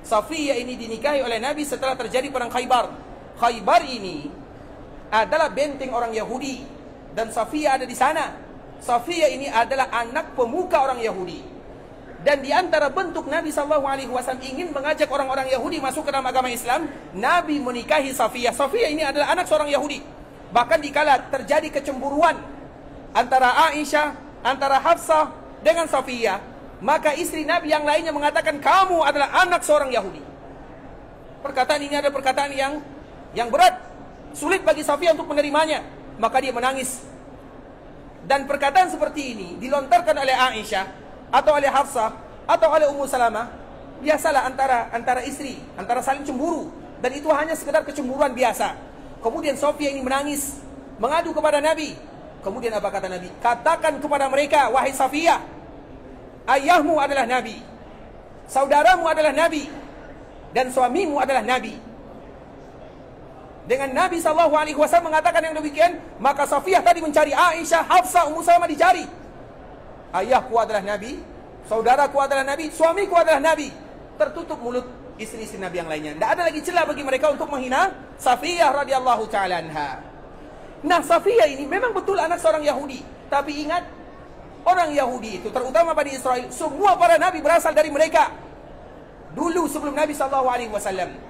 [SPEAKER 3] Safiyah ini dinikahi oleh Nabi setelah terjadi perang Khaybar. Khaybar ini adalah benteng orang Yahudi, dan Safiyah ada di sana. Safiyah ini adalah anak pemuka orang Yahudi. Dan di antara bentuk Nabi SAW ingin mengajak orang-orang Yahudi masuk ke dalam agama Islam, Nabi menikahi Safiyah. Safiyah ini adalah anak seorang Yahudi. Bahkan dikala terjadi kecemburuan antara Aisyah, antara Hafsah dengan Safiyah, maka istri Nabi yang lainnya mengatakan, kamu adalah anak seorang Yahudi. Perkataan ini adalah perkataan yang berat, sulit bagi Safiyah untuk menerimanya. Maka dia menangis. Dan perkataan seperti ini dilontarkan oleh Aisyah atau oleh Hafsah atau oleh Ummu Salamah, biasalah antara istri, antara saling cemburu, dan itu hanya sekedar kecemburuan biasa. Kemudian Safiyah ini menangis, mengadu kepada Nabi. Kemudian apa kata Nabi? Katakan kepada mereka, wahai Safiyah, ayahmu adalah Nabi, saudaramu adalah Nabi, dan suamimu adalah Nabi. Dengan Nabi SAW mengatakan yang demikian, maka Safiyah tadi mencari Aisyah, Hafsah, Ummu Salamah dicari. Ayahku adalah Nabi, saudaraku adalah Nabi, suamiku adalah Nabi. Tertutup mulut istri-istri Nabi yang lainnya. Tidak ada lagi celah bagi mereka untuk menghina Safiyah radhiyallahu ta'ala anha. Nah, Safiyah ini memang betul anak seorang Yahudi. Tapi ingat, orang Yahudi itu, terutama Bani Israel, semua para Nabi berasal dari mereka. Dulu sebelum Nabi SAW.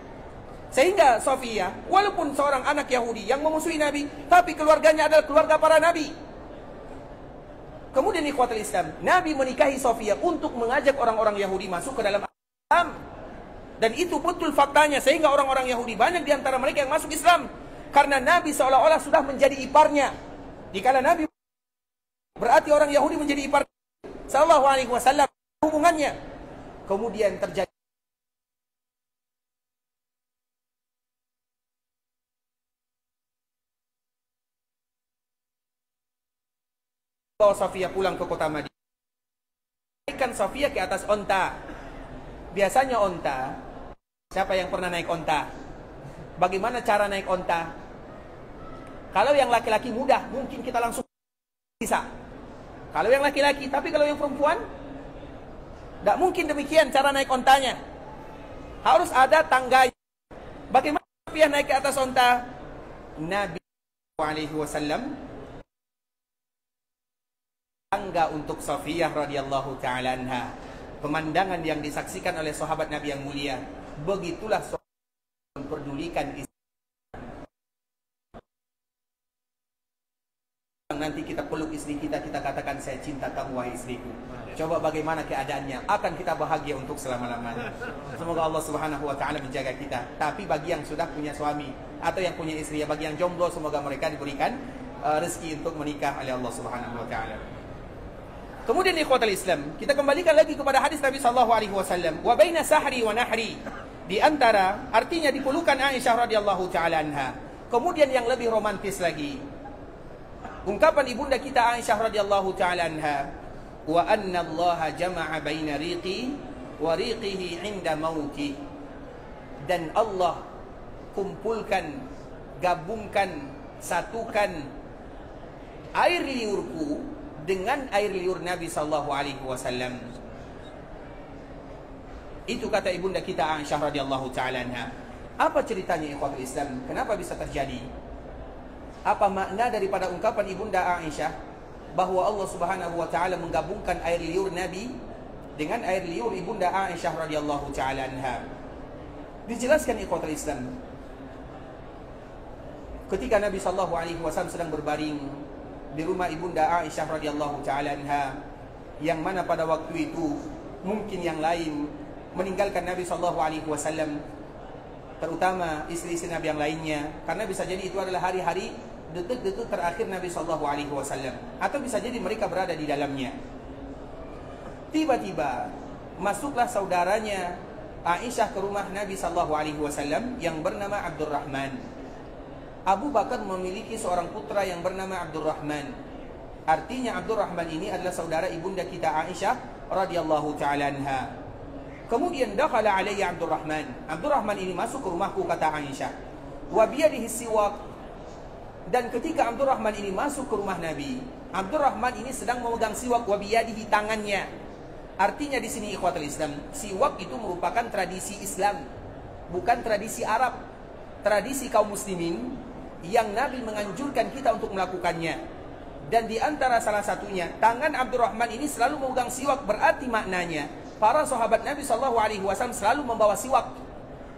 [SPEAKER 3] Sehingga Safiyah, walaupun seorang anak Yahudi yang memusuhi Nabi, tapi keluarganya adalah keluarga para Nabi. Kemudian ikhwatul Islam, Nabi menikahi Safiyah untuk mengajak orang-orang Yahudi masuk ke dalam Islam. Dan itu betul faktanya, sehingga orang-orang Yahudi banyak di antara mereka yang masuk Islam. Karena Nabi seolah-olah sudah menjadi iparnya. Dikala Nabi berarti orang Yahudi menjadi ipar sallallahu alaihi wasallam hubungannya. Kemudian terjadi bawa Safiyah pulang ke kota Madinah. Naikkan Safiyah ke atas onta. Biasanya onta, siapa yang pernah naik onta? Bagaimana cara naik onta? Kalau yang laki-laki mudah, mungkin kita langsung bisa. Kalau yang laki-laki, tapi kalau yang perempuan, tidak mungkin demikian cara naik ontanya. Harus ada tangganya. Bagaimana Safiyah naik ke atas onta? Nabi SAW tangga untuk Safiyah radhiyallahu ta'ala anha. Pemandangan yang disaksikan oleh sahabat Nabi yang mulia. Begitulah memperdulikan istri. Nanti kita peluk istri kita, kita katakan saya cinta kamu wahai istriku. Coba bagaimana keadaannya? Akan kita bahagia untuk selama-lamanya. Semoga Allah Subhanahu wa taala menjaga kita. Tapi bagi yang sudah punya suami atau yang punya istri, bagi yang jomblo, semoga mereka diberikan rezeki untuk menikah oleh Allah Subhanahu wa taala. Kemudian ikhwatal Islam, kita kembalikan lagi kepada hadis Nabi sallallahu alaihi wasallam, wa baina sahri wa nahri. Di antara artinya di pelukan Aisyah radhiyallahu taala anha. Kemudian yang lebih romantis lagi, ungkapan ibunda kita Aisyah radhiyallahu taala anha, wa anna Allah jama'a baina riqi wa riqihi 'inda mauti. Dan Allah kumpulkan, gabungkan, satukan air liurku dengan air liur Nabi sallallahu alaihi wasallam. Itu kata ibunda kita Aisyah radhiyallahu taala anha. Apa ceritanya ikhwatul Islam? Kenapa bisa terjadi? Apa makna daripada ungkapan ibunda Aisyah bahwa Allah Subhanahu wa taala menggabungkan air liur Nabi dengan air liur ibunda Aisyah radhiyallahu taala anha? Dijelaskan ikhwatul Islam. Ketika Nabi sallallahu alaihi wasallam sedang berbaring di rumah ibunda Aisyah radhiyallahu taala anha, yang mana pada waktu itu mungkin yang lain meninggalkan Nabi sallallahu alaihi wasallam, terutama istri-istri Nabi yang lainnya, karena bisa jadi itu adalah hari-hari detik-detik terakhir Nabi sallallahu alaihi wasallam, atau bisa jadi mereka berada di dalamnya. Tiba-tiba masuklah saudaranya Aisyah ke rumah Nabi sallallahu alaihi wasallam yang bernama Abdurrahman. Abu Bakar memiliki seorang putra yang bernama Abdurrahman. Artinya Abdurrahman ini adalah saudara ibunda kita Aisyah radhiyallahu taala anha. Kemudian dakhala alayya Abdurrahman. Abdurrahman ini masuk ke rumahku, kata Aisyah. Wa biyadihi siwak. Dan ketika Abdurrahman ini masuk ke rumah Nabi, Abdurrahman ini sedang memegang siwak, wa biyadihi, tangannya. Artinya di sini ikhwatul Islam, siwak itu merupakan tradisi Islam, bukan tradisi Arab. Tradisi kaum muslimin yang Nabi menganjurkan kita untuk melakukannya. Dan di antara salah satunya, tangan Abdurrahman ini selalu memegang siwak, berarti maknanya para sahabat Nabi SAW selalu membawa siwak.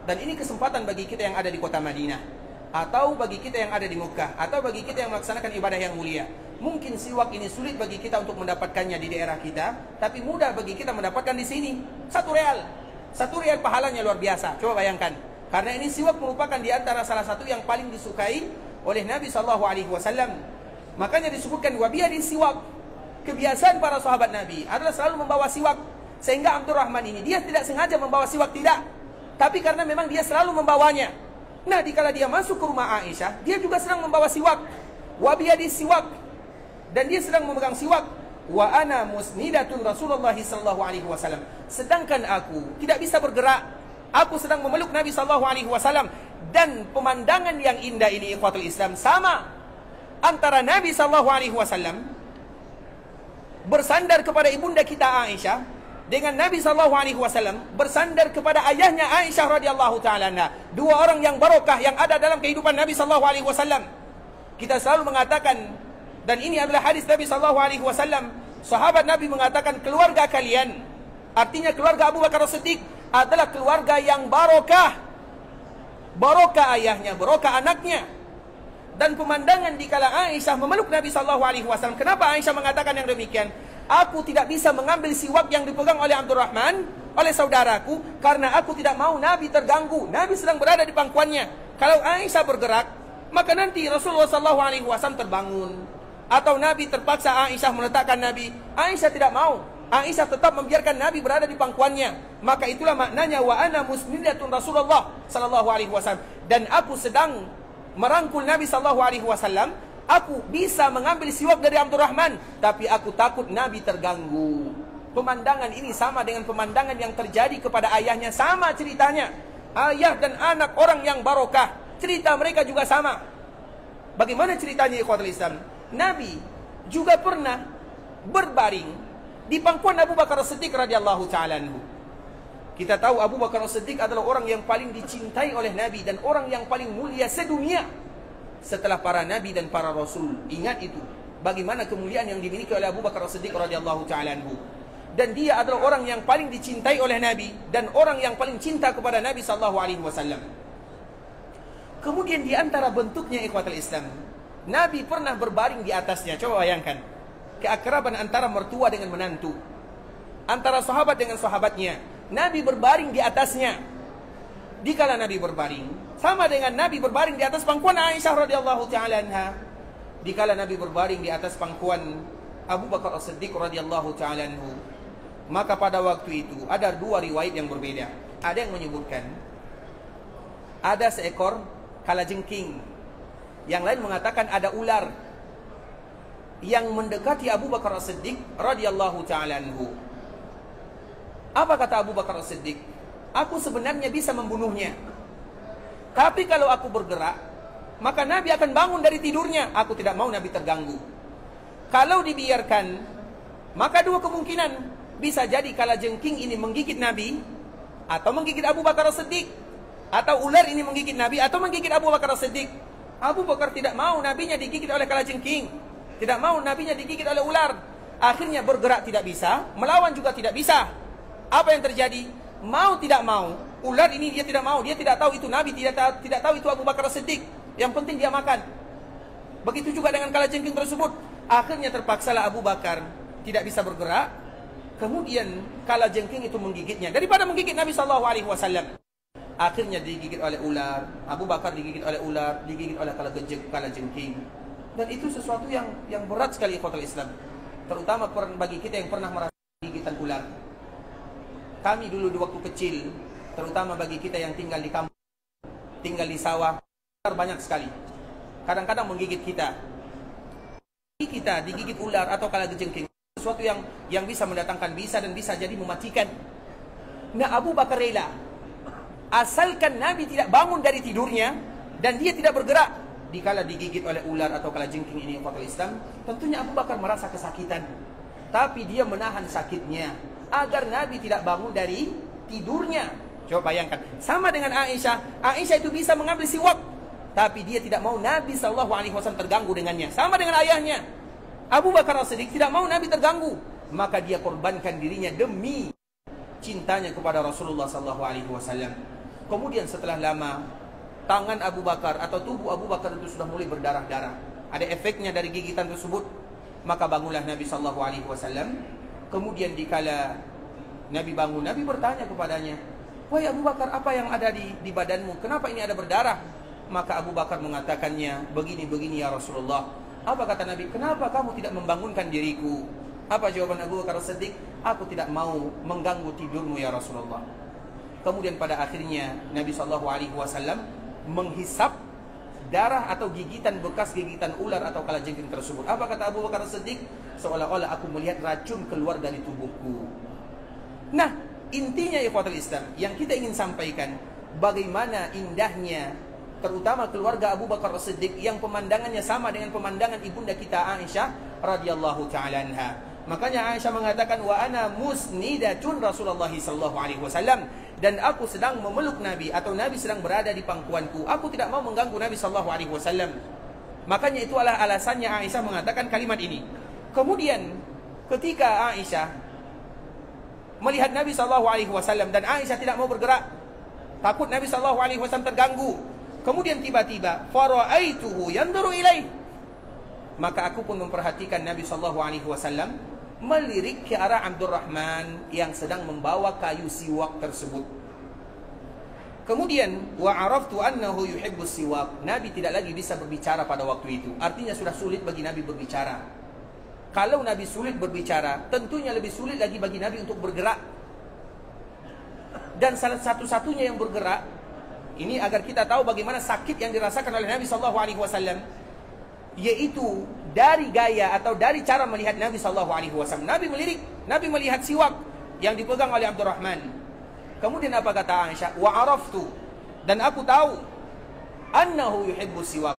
[SPEAKER 3] Dan ini kesempatan bagi kita yang ada di kota Madinah, atau bagi kita yang ada di Mekah, atau bagi kita yang melaksanakan ibadah yang mulia. Mungkin siwak ini sulit bagi kita untuk mendapatkannya di daerah kita, tapi mudah bagi kita mendapatkan di sini. 1 real. 1 real pahalanya luar biasa. Coba bayangkan. Karena ini siwak merupakan di antara salah satu yang paling disukai oleh Nabi SAW. Makanya disebutkan wabiyadi siwak. Kebiasaan para sahabat Nabi adalah selalu membawa siwak. Sehingga Abdurrahman ini, dia tidak sengaja membawa siwak, tidak. Tapi karena memang dia selalu membawanya. Nah, dikala dia masuk ke rumah Aisyah, dia juga sedang membawa siwak. Wabiyadi siwak. Dan dia sedang memegang siwak. Wa ana musnidatun Rasulullah SAW. Sedangkan aku tidak bisa bergerak. Aku sedang memeluk Nabi SAW. Dan pemandangan yang indah ini ikhwatul Islam sama antara Nabi SAW bersandar kepada ibunda kita Aisyah, dengan Nabi SAW bersandar kepada ayahnya Aisyah radhiyallahu ta'ala anha. 2 orang yang barokah yang ada dalam kehidupan Nabi SAW. Kita selalu mengatakan, dan ini adalah hadis Nabi SAW, sahabat Nabi mengatakan, keluarga kalian, artinya keluarga Abu Bakar As-Siddiq, adalah keluarga yang barokah. Barokah ayahnya, barokah anaknya. Dan pemandangan dikala Aisyah memeluk Nabi SAW. Kenapa Aisyah mengatakan yang demikian? Aku tidak bisa mengambil siwak yang dipegang oleh Abdurrahman. oleh saudaraku karena aku tidak mau Nabi terganggu. Nabi sedang berada di pangkuannya. Kalau Aisyah bergerak, maka nanti Rasulullah SAW terbangun. Atau Nabi terpaksa Aisyah meletakkan Nabi. Aisyah tidak mau. Aisyah tetap membiarkan Nabi berada di pangkuannya. Maka itulah maknanya wa ana musnidatun Rasulullah SAW. Dan aku sedang merangkul Nabi SAW. Aku bisa mengambil siwak dari Abdurrahman, tapi aku takut Nabi terganggu. Pemandangan ini sama dengan pemandangan yang terjadi kepada ayahnya. Sama ceritanya. Ayah dan anak orang yang barokah. Cerita mereka juga sama. Bagaimana ceritanya ikhwatul Islam? Nabi juga pernah berbaring di pangkuan Abu Bakar As-Siddiq radhiyallahu ta'ala anhu. Kita tahu Abu Bakar As-Siddiq adalah orang yang paling dicintai oleh Nabi dan orang yang paling mulia sedunia setelah para Nabi dan para Rasul. Ingat itu. Bagaimana kemuliaan yang dimiliki oleh Abu Bakar As-Siddiq radhiyallahu ta'ala anhu. Dan dia adalah orang yang paling dicintai oleh Nabi dan orang yang paling cinta kepada Nabi SAW. Kemudian di antara bentuknya ikhwatul Islam, Nabi pernah berbaring di atasnya. Coba bayangkan. Keakraban antara mertua dengan menantu, antara sahabat dengan sahabatnya. Nabi berbaring di atasnya. Dikala Nabi berbaring, sama dengan Nabi berbaring di atas pangkuan Aisyah radhiyallahu ta'ala anha. Dikala Nabi berbaring di atas pangkuan Abu Bakar As-Siddiq radhiyallahu ta'ala anhu, maka pada waktu itu ada dua riwayat yang berbeda. Ada yang menyebutkan ada seekor kalajengking, yang lain mengatakan ada ular yang mendekati Abu Bakar As-Siddiq radhiyallahu ta'ala anhu. Apa kata Abu Bakar As-Siddiq? Aku sebenarnya bisa membunuhnya, tapi kalau aku bergerak, maka Nabi akan bangun dari tidurnya. Aku tidak mau Nabi terganggu. Kalau dibiarkan, maka dua kemungkinan. Bisa jadi kalajengking ini menggigit Nabi, atau menggigit Abu Bakar As-Siddiq. Atau ular ini menggigit Nabi, atau menggigit Abu Bakar As-Siddiq. Abu Bakar tidak mau nabinya digigit oleh kalajengking, tidak mau nabinya digigit oleh ular. Akhirnya bergerak tidak bisa, melawan juga tidak bisa. Apa yang terjadi? Mau tidak mau, ular ini dia tidak mau. Dia tidak tahu itu Nabi, tidak tahu itu Abu Bakar As-Siddiq. Yang penting dia makan. Begitu juga dengan kalajengking tersebut. Akhirnya terpaksalah Abu Bakar tidak bisa bergerak. Kemudian kalajengking itu menggigitnya. Daripada menggigit Nabi SAW, akhirnya digigit oleh ular. Abu Bakar digigit oleh ular, digigit oleh kalajengking. Dan itu sesuatu yang berat sekali ikhwatul Islam. Terutama bagi kita yang pernah merasakan gigitan ular. Kami dulu di waktu kecil, terutama bagi kita yang tinggal di kampung, tinggal di sawah, ular banyak sekali. Kadang-kadang menggigit kita. Kita digigit ular atau kalajengking, sesuatu yang bisa mendatangkan bisa dan bisa jadi mematikan. Nah, Abu Bakar rela. Asalkan Nabi tidak bangun dari tidurnya dan dia tidak bergerak dikala digigit oleh ular atau kalajengking ini ikhwatul Islam, tentunya Abu Bakar merasa kesakitan. Tapi dia menahan sakitnya agar Nabi tidak bangun dari tidurnya. Coba bayangkan. Sama dengan Aisyah. Aisyah itu bisa mengambil siwak, tapi dia tidak mau Nabi SAW terganggu dengannya. Sama dengan ayahnya. Abu Bakar As-Siddiq tidak mau Nabi terganggu. Maka dia korbankan dirinya demi cintanya kepada Rasulullah SAW. Kemudian setelah lama, tangan Abu Bakar atau tubuh Abu Bakar itu sudah mulai berdarah-darah. Ada efeknya dari gigitan tersebut. Maka bangunlah Nabi SAW. Kemudian dikala Nabi bangun, Nabi bertanya kepadanya, "Wahai Abu Bakar, apa yang ada di badanmu? Kenapa ini ada berdarah?" Maka Abu Bakar mengatakannya, "Begini-begini ya Rasulullah." Apa kata Nabi? "Kenapa kamu tidak membangunkan diriku?" Apa jawaban Abu Bakar As-Siddiq? "Aku tidak mau mengganggu tidurmu ya Rasulullah." Kemudian pada akhirnya Nabi SAW menghisap darah atau gigitan, bekas gigitan ular atau kalajengking tersebut. Apa kata Abu Bakar As-Siddiq? "Seolah-olah aku melihat racun keluar dari tubuhku." Nah, intinya ikhwatul Islam yang kita ingin sampaikan, bagaimana indahnya terutama keluarga Abu Bakar As-Siddiq yang pemandangannya sama dengan pemandangan ibunda kita Aisyah radhiyallahu ta'ala anha. Makanya Aisyah mengatakan, "Wa ana musnidatun Rasulullah SAW." Dan aku sedang memeluk Nabi atau Nabi sedang berada di pangkuanku. Aku tidak mau mengganggu Nabi SAW. Makanya itulah alasannya Aisyah mengatakan kalimat ini. Kemudian ketika Aisyah melihat Nabi SAW dan Aisyah tidak mau bergerak, takut Nabi SAW terganggu. Kemudian tiba-tiba fara'aituhu yanzuru ilaih. Maka aku pun memperhatikan Nabi SAW melirik ke arah Abdurrahman yang sedang membawa kayu siwak tersebut. Kemudian wa araftu annahu yuhibbus siwak. Nabi tidak lagi bisa berbicara pada waktu itu. Artinya sudah sulit bagi Nabi berbicara. Kalau Nabi sulit berbicara, tentunya lebih sulit lagi bagi Nabi untuk bergerak. Dan salah satu-satunya yang bergerak ini agar kita tahu bagaimana sakit yang dirasakan oleh Nabi SAW, yaitu dari gaya atau dari cara melihat Nabi SAW. Nabi melirik, Nabi melihat siwak yang dipegang oleh Abdurrahman. Kemudian apa kata Aisyah? Wa araftu, dan aku tahu annahu yuhibbus siwak.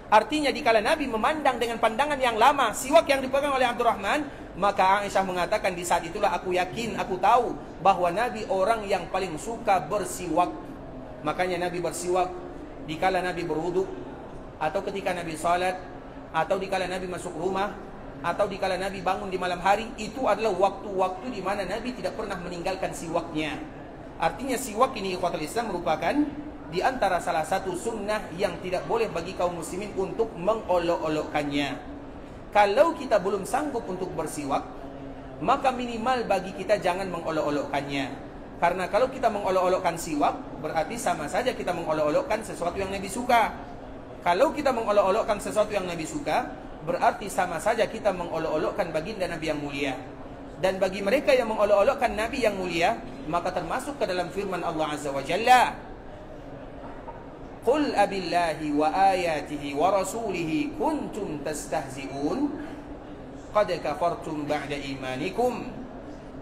[SPEAKER 3] Artinya dikala Nabi memandang dengan pandangan yang lama siwak yang dipegang oleh Abdurrahman, maka Aisyah mengatakan di saat itulah aku yakin, aku tahu bahwa Nabi orang yang paling suka bersiwak. Makanya Nabi bersiwak dikala Nabi berwudu, atau ketika Nabi salat, atau dikala Nabi masuk rumah, atau dikala Nabi bangun di malam hari. Itu adalah waktu-waktu di mana Nabi tidak pernah meninggalkan siwaknya. Artinya siwak ini ikhwatul Islam merupakan di antara salah satu sunnah yang tidak boleh bagi kaum muslimin untuk mengolok-olokkannya. Kalau kita belum sanggup untuk bersiwak, maka minimal bagi kita jangan mengolok-olokkannya. Karena kalau kita mengolok-olokkan siwak, berarti sama saja kita mengolok-olokkan sesuatu yang Nabi suka. Kalau kita mengolok-olokkan sesuatu yang Nabi suka, berarti sama saja kita mengolok-olokkan baginda Nabi yang mulia. Dan bagi mereka yang mengolok-olokkan Nabi yang mulia, maka termasuk ke dalam firman Allah Azza wa Jalla, Qul abillahi wa ayatihi wa rasulihi kuntum tastahzi'un qad kafartum ba'da imanikum.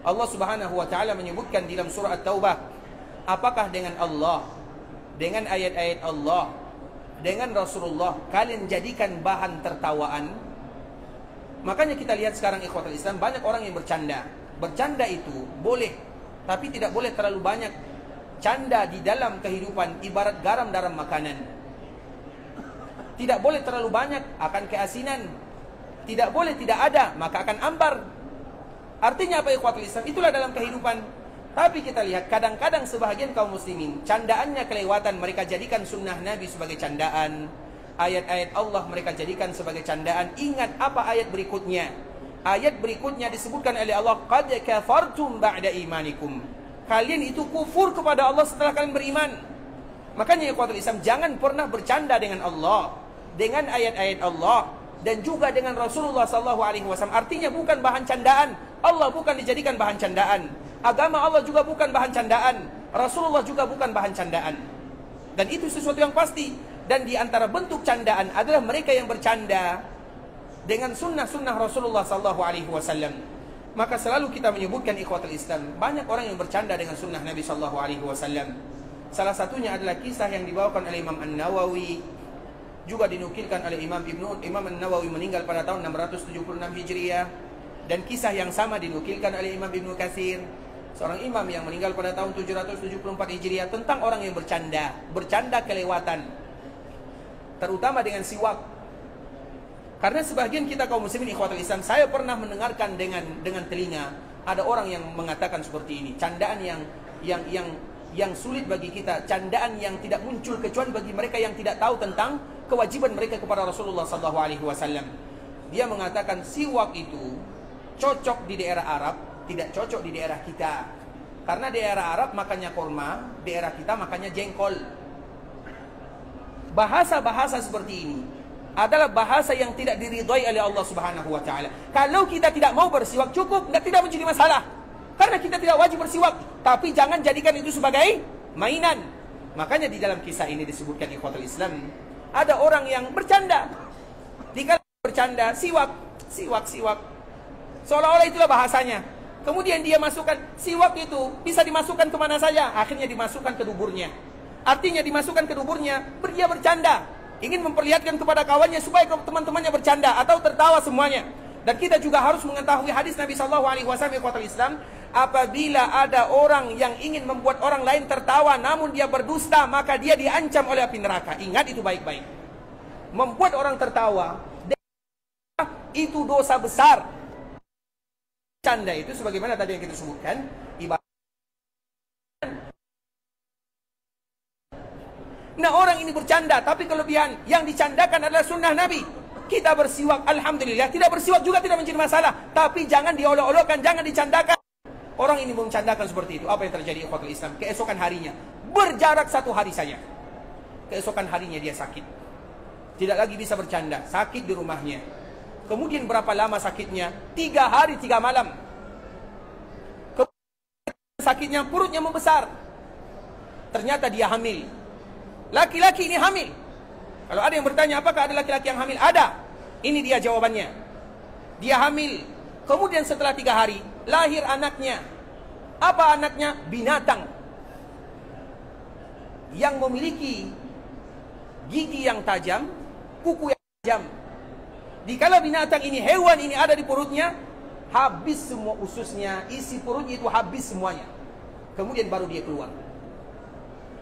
[SPEAKER 3] Allah Subhanahu wa taala menyebutkan dalam surah At-Taubah, apakah dengan Allah, dengan ayat-ayat Allah, dengan Rasulullah kalian jadikan bahan tertawaan? Makanya kita lihat sekarang ikhwatul Islam, banyak orang yang bercanda. Bercanda itu boleh, tapi tidak boleh terlalu banyak. Canda di dalam kehidupan ibarat garam dalam makanan. Tidak boleh terlalu banyak, akan keasinan. Tidak boleh tidak ada, maka akan ambar. Artinya apa ikhwatul Islam? Itulah dalam kehidupan. Tapi kita lihat kadang-kadang sebahagian kaum muslimin, candaannya kelewatan, mereka jadikan sunnah Nabi sebagai candaan. Ayat-ayat Allah mereka jadikan sebagai candaan. Ingat apa ayat berikutnya? Ayat berikutnya disebutkan oleh Allah, qad kafartum ba'da imanikum. Kalian itu kufur kepada Allah setelah kalian beriman. Makanya ikhwatul Islam, jangan pernah bercanda dengan Allah, dengan ayat-ayat Allah, dan juga dengan Rasulullah SAW. Artinya bukan bahan candaan. Allah bukan dijadikan bahan candaan. Agama Allah juga bukan bahan candaan. Rasulullah juga bukan bahan candaan. Dan itu sesuatu yang pasti. Dan di antara bentuk candaan adalah mereka yang bercanda dengan sunnah-sunnah Rasulullah SAW. Maka selalu kita menyebutkan ikhwatul Islam, banyak orang yang bercanda dengan sunnah Nabi SAW. Salah satunya adalah kisah yang dibawakan oleh Imam An-Nawawi, juga dinukilkan oleh Imam An-Nawawi meninggal pada tahun 676 Hijriah. Dan kisah yang sama dinukilkan oleh Imam Ibnu Katsir, seorang imam yang meninggal pada tahun 774 Hijriah, tentang orang yang bercanda kelewatan, terutama dengan siwak. Karena sebagian kita kaum muslimin ikhwatul Islam, saya pernah mendengarkan dengan telinga ada orang yang mengatakan seperti ini, candaan yang sulit bagi kita, candaan yang tidak muncul kecuali bagi mereka yang tidak tahu tentang kewajiban mereka kepada Rasulullah SAW. Dia mengatakan siwak itu cocok di daerah Arab, tidak cocok di daerah kita. Karena daerah Arab makannya korma, daerah kita makannya jengkol. Bahasa-bahasa seperti ini adalah bahasa yang tidak diridhai oleh Allah Subhanahu wa taala. Kalau kita tidak mau bersiwak cukup, tidak menjadi masalah. Karena kita tidak wajib bersiwak, tapi jangan jadikan itu sebagai mainan. Makanya di dalam kisah ini disebutkan ikhwatul Islam, ada orang yang bercanda. Dikala bercanda, siwak. Seolah-olah itulah bahasanya. Kemudian dia masukkan, siwak itu bisa dimasukkan kemana saja. Akhirnya dimasukkan ke duburnya. Artinya dimasukkan ke duburnya, dia bercanda. Ingin memperlihatkan kepada kawannya supaya teman-temannya bercanda atau tertawa semuanya. Dan kita juga harus mengetahui hadis Nabi SAW ikhwatul Islam, apabila ada orang yang ingin membuat orang lain tertawa namun dia berdusta, maka dia diancam oleh api neraka. Ingat itu baik-baik. Membuat orang tertawa itu dosa besar. Canda itu sebagaimana tadi yang kita sebutkan, ibarat. Nah, orang ini bercanda tapi kelebihan yang dicandakan adalah sunnah Nabi. Kita bersiwak, alhamdulillah. Tidak bersiwak juga tidak menjadi masalah. Tapi jangan diolok-olokkan, jangan dicandakan. Orang ini mencandakan seperti itu. Apa yang terjadi ikhwatul Islam? Keesokan harinya, berjarak 1 hari saja, keesokan harinya dia sakit. Tidak lagi bisa bercanda, sakit di rumahnya. Kemudian berapa lama sakitnya? 3 hari 3 malam. Kemudian sakitnya, perutnya membesar. Ternyata dia hamil. Laki-laki ini hamil. Kalau ada yang bertanya, apakah ada laki-laki yang hamil? Ada. Ini dia jawabannya. Dia hamil. Kemudian setelah 3 hari, lahir anaknya. Apa anaknya? Binatang yang memiliki gigi yang tajam, kuku yang tajam. Dikala binatang ini, hewan ini ada di perutnya, habis semua ususnya, isi perutnya itu habis semuanya. Kemudian baru dia keluar.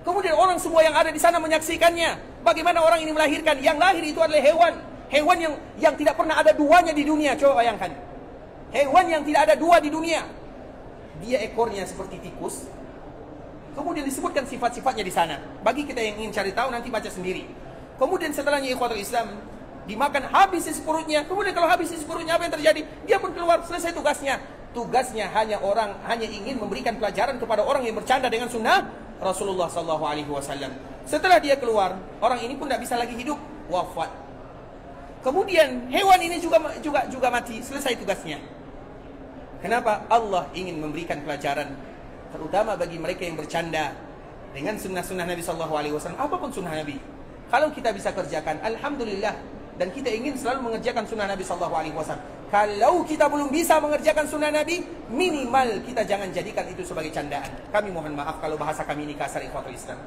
[SPEAKER 3] Kemudian orang semua yang ada di sana menyaksikannya. Bagaimana orang ini melahirkan? Yang lahir itu adalah hewan. Hewan yang tidak pernah ada duanya di dunia. Coba bayangkan. Hewan yang tidak ada 2 di dunia. Dia ekornya seperti tikus. Kemudian disebutkan sifat-sifatnya di sana. Bagi kita yang ingin cari tahu, nanti baca sendiri. Kemudian setelahnya ikhwatul Islam, dimakan habis isi perutnya. Kemudian kalau habis isi perutnya, apa yang terjadi? Dia pun keluar, selesai tugasnya. Tugasnya hanya ingin memberikan pelajaran kepada orang yang bercanda dengan sunnah Rasulullah SAW. Setelah dia keluar, orang ini pun tidak bisa lagi hidup, wafat. Kemudian hewan ini juga mati, selesai tugasnya. Kenapa? Allah ingin memberikan pelajaran, terutama bagi mereka yang bercanda dengan sunnah-sunnah Nabi SAW. Apapun sunnah Nabi, kalau kita bisa kerjakan, alhamdulillah. Dan kita ingin selalu mengerjakan sunnah Nabi SAW. Kalau kita belum bisa mengerjakan sunnah Nabi, minimal kita jangan jadikan itu sebagai candaan. Kami mohon maaf kalau bahasa kami ini kasar, ikhwatul Islam.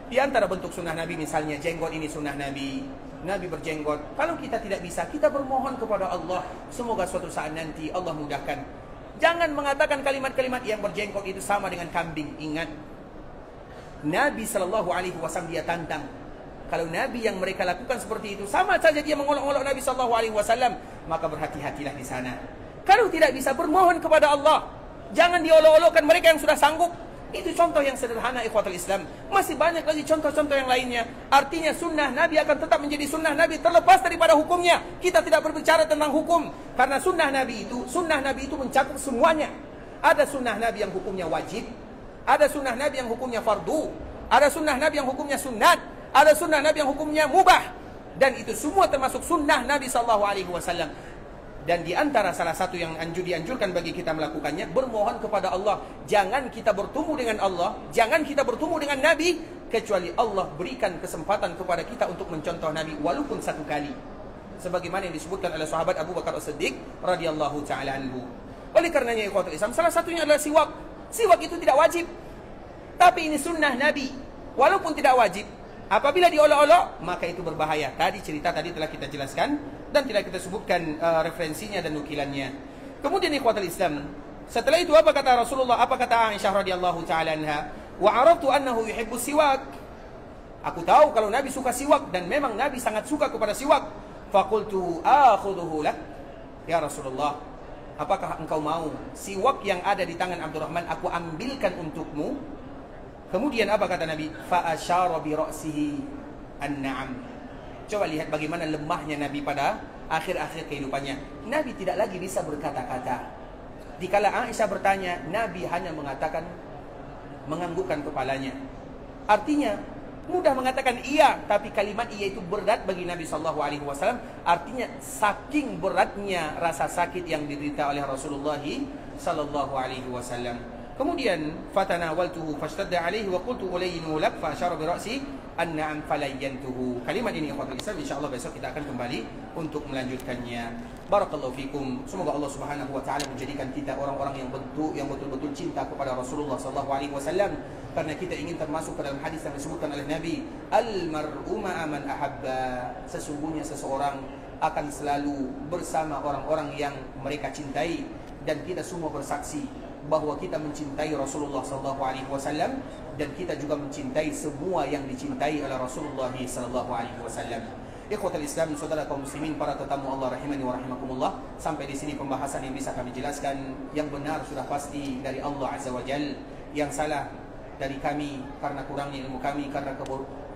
[SPEAKER 3] Di antara bentuk sunnah Nabi, misalnya jenggot ini sunnah Nabi. Nabi berjenggot. Kalau kita tidak bisa, kita bermohon kepada Allah. Semoga suatu saat nanti Allah mudahkan. Jangan mengatakan kalimat-kalimat yang berjenggot itu sama dengan kambing. Ingat, Nabi SAW dia tantang. Kalau Nabi yang mereka lakukan seperti itu, sama saja dia mengolok-olok Nabi SAW, maka berhati-hatilah di sana. Kalau tidak bisa, bermohon kepada Allah. Jangan diolok-olokkan mereka yang sudah sanggup. Itu contoh yang sederhana, ikhwatul Islam. Masih banyak lagi contoh-contoh yang lainnya. Artinya sunnah Nabi akan tetap menjadi sunnah Nabi terlepas daripada hukumnya. Kita tidak berbicara tentang hukum, karena sunnah Nabi itu mencakup semuanya. Ada sunnah Nabi yang hukumnya wajib, ada sunnah Nabi yang hukumnya fardu, ada sunnah Nabi yang hukumnya sunat, ada sunnah Nabi yang hukumnya mubah. Dan itu semua termasuk sunnah Nabi SAW. Dan di antara salah satu yang dianjurkan bagi kita melakukannya, bermohon kepada Allah. Jangan kita bertemu dengan Allah, jangan kita bertemu dengan Nabi, kecuali Allah berikan kesempatan kepada kita untuk mencontoh Nabi, walaupun 1 kali. Sebagaimana yang disebutkan oleh sahabat Abu Bakar As-Siddiq radhiyallahu ta'ala anhu. Oleh karenanya ikhwatul Islam, salah satunya adalah siwak. Siwak itu tidak wajib, tapi ini sunnah Nabi. Walaupun tidak wajib, apabila diolok-olok, maka itu berbahaya. Cerita tadi telah kita jelaskan dan tidak kita sebutkan referensinya dan nukilannya. Kemudian ikhwatul Islam, setelah itu apa kata Rasulullah? Apa kata Aisyah radhiyallahu ta'ala anha? Wa araftu annahu yuhibbu siwak. Aku tahu kalau Nabi suka siwak, dan memang Nabi sangat suka kepada siwak. Faqultu akhudhuhu lak. Ya Rasulullah, apakah engkau mau siwak yang ada di tangan Abdurrahman aku ambilkan untukmu? Kemudian apa kata Nabi? Fa asyara bi ra'sihi an-na'am. Coba lihat bagaimana lemahnya Nabi pada akhir-akhir kehidupannya. Nabi tidak lagi bisa berkata-kata. Dikala Aisyah bertanya, Nabi hanya mengatakan, menganggukkan kepalanya. Artinya mudah mengatakan iya, tapi kalimat iya itu berat bagi Nabi SAW. Artinya saking beratnya rasa sakit yang diderita oleh Rasulullah SAW. Kemudian fatanawaltuhu fashtadda alaihi wa qultu ulayinu lak fa asyara bi ra'si an-na'am falayyantuhu. Kalimat ini ikhwatul Islam insyaallah besok kita akan kembali untuk melanjutkannya. Barakallahu fikum. Semoga Allah Subhanahu wa taala menjadikan kita orang-orang yang betul-betul cinta kepada Rasulullah sallallahu alaihi wasallam, karena kita ingin termasuk ke dalam hadis yang disebutkan oleh Nabi, al-mar'u ma'a man ahabba. Sesungguhnya seseorang akan selalu bersama orang-orang yang mereka cintai, dan kita semua bersaksi bahwa kita mencintai Rasulullah SAW, dan kita juga mencintai semua yang dicintai oleh Rasulullah SAW. Ikhwatul Islam, saudara kaum muslimin, para tetamu Allah rahimani wa rahimakumullah, sampai di sini pembahasan yang bisa kami jelaskan. Yang benar sudah pasti dari Allah Azza wa Jal, yang salah dari kami karena kurangnya ilmu kami, karena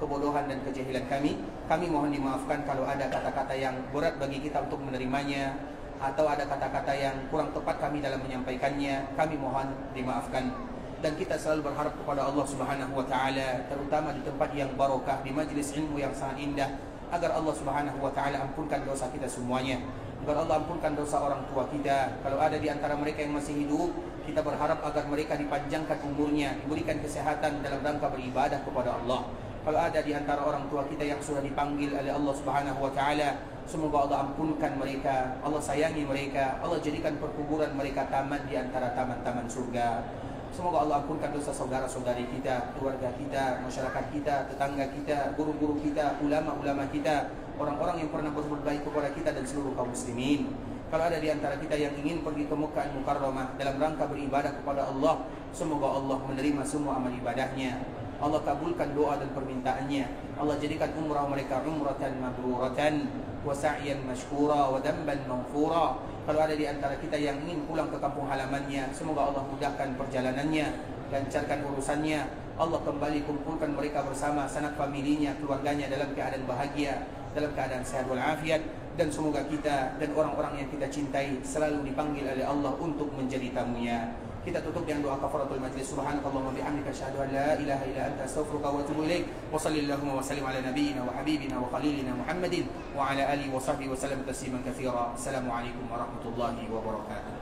[SPEAKER 3] kebodohan dan kejahilan kami. Kami mohon dimaafkan kalau ada kata-kata yang berat bagi kita untuk menerimanya, atau ada kata-kata yang kurang tepat kami dalam menyampaikannya. Kami mohon dimaafkan. Dan kita selalu berharap kepada Allah Subhanahu wa taala, terutama di tempat yang barokah, di majlis ilmu yang sangat indah, agar Allah Subhanahu wa taala ampunkan dosa kita semuanya, agar Allah ampunkan dosa orang tua kita. Kalau ada di antara mereka yang masih hidup, kita berharap agar mereka dipanjangkan umurnya, diberikan kesehatan dalam rangka beribadah kepada Allah. Kalau ada di antara orang tua kita yang sudah dipanggil oleh Allah Subhanahu wa taala, semoga Allah ampunkan mereka, Allah sayangi mereka, Allah jadikan perkuburan mereka taman di antara taman-taman surga. Semoga Allah ampunkan dosa saudara-saudari kita, keluarga kita, masyarakat kita, tetangga kita, guru-guru kita, ulama-ulama kita, orang-orang yang pernah berbuat baik kepada kita dan seluruh kaum muslimin. Kalau ada di antara kita yang ingin pergi ke Mekah Mukarramah dalam rangka beribadah kepada Allah, semoga Allah menerima semua amal ibadahnya. Allah kabulkan doa dan permintaannya. Allah jadikan umrah mereka umratan mabruratan wa sa'yan mashkura wa damban maghfura. Kalau ada di antara kita yang ingin pulang ke kampung halamannya, semoga Allah mudahkan perjalanannya, lancarkan urusannya. Allah kembali kumpulkan mereka bersama sanak familinya, keluarganya dalam keadaan bahagia, dalam keadaan sehat walafiat. Dan semoga kita dan orang-orang yang kita cintai selalu dipanggil oleh Allah untuk menjadi tamunya. Kita tutup dengan doa kafaratul majlis. Subhanakallahumma bihamdika asyhadu an la ilaha illa anta astaghfiruka wa atubu ilaik. Wa sallallahu wa sallim ala nabiyyina wa habibina wa khalilina Muhammadin wa ala alihi wa sahbihi wa sallam tasliman katsira. Assalamualaikum warahmatullahi wabarakatuh.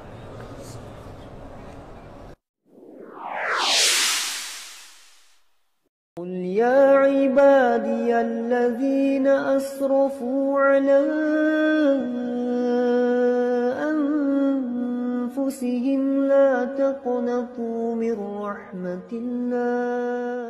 [SPEAKER 1] قل يا عبادي الذين أسرفوا على أنفسهم لا تقنطوا من رحمة الله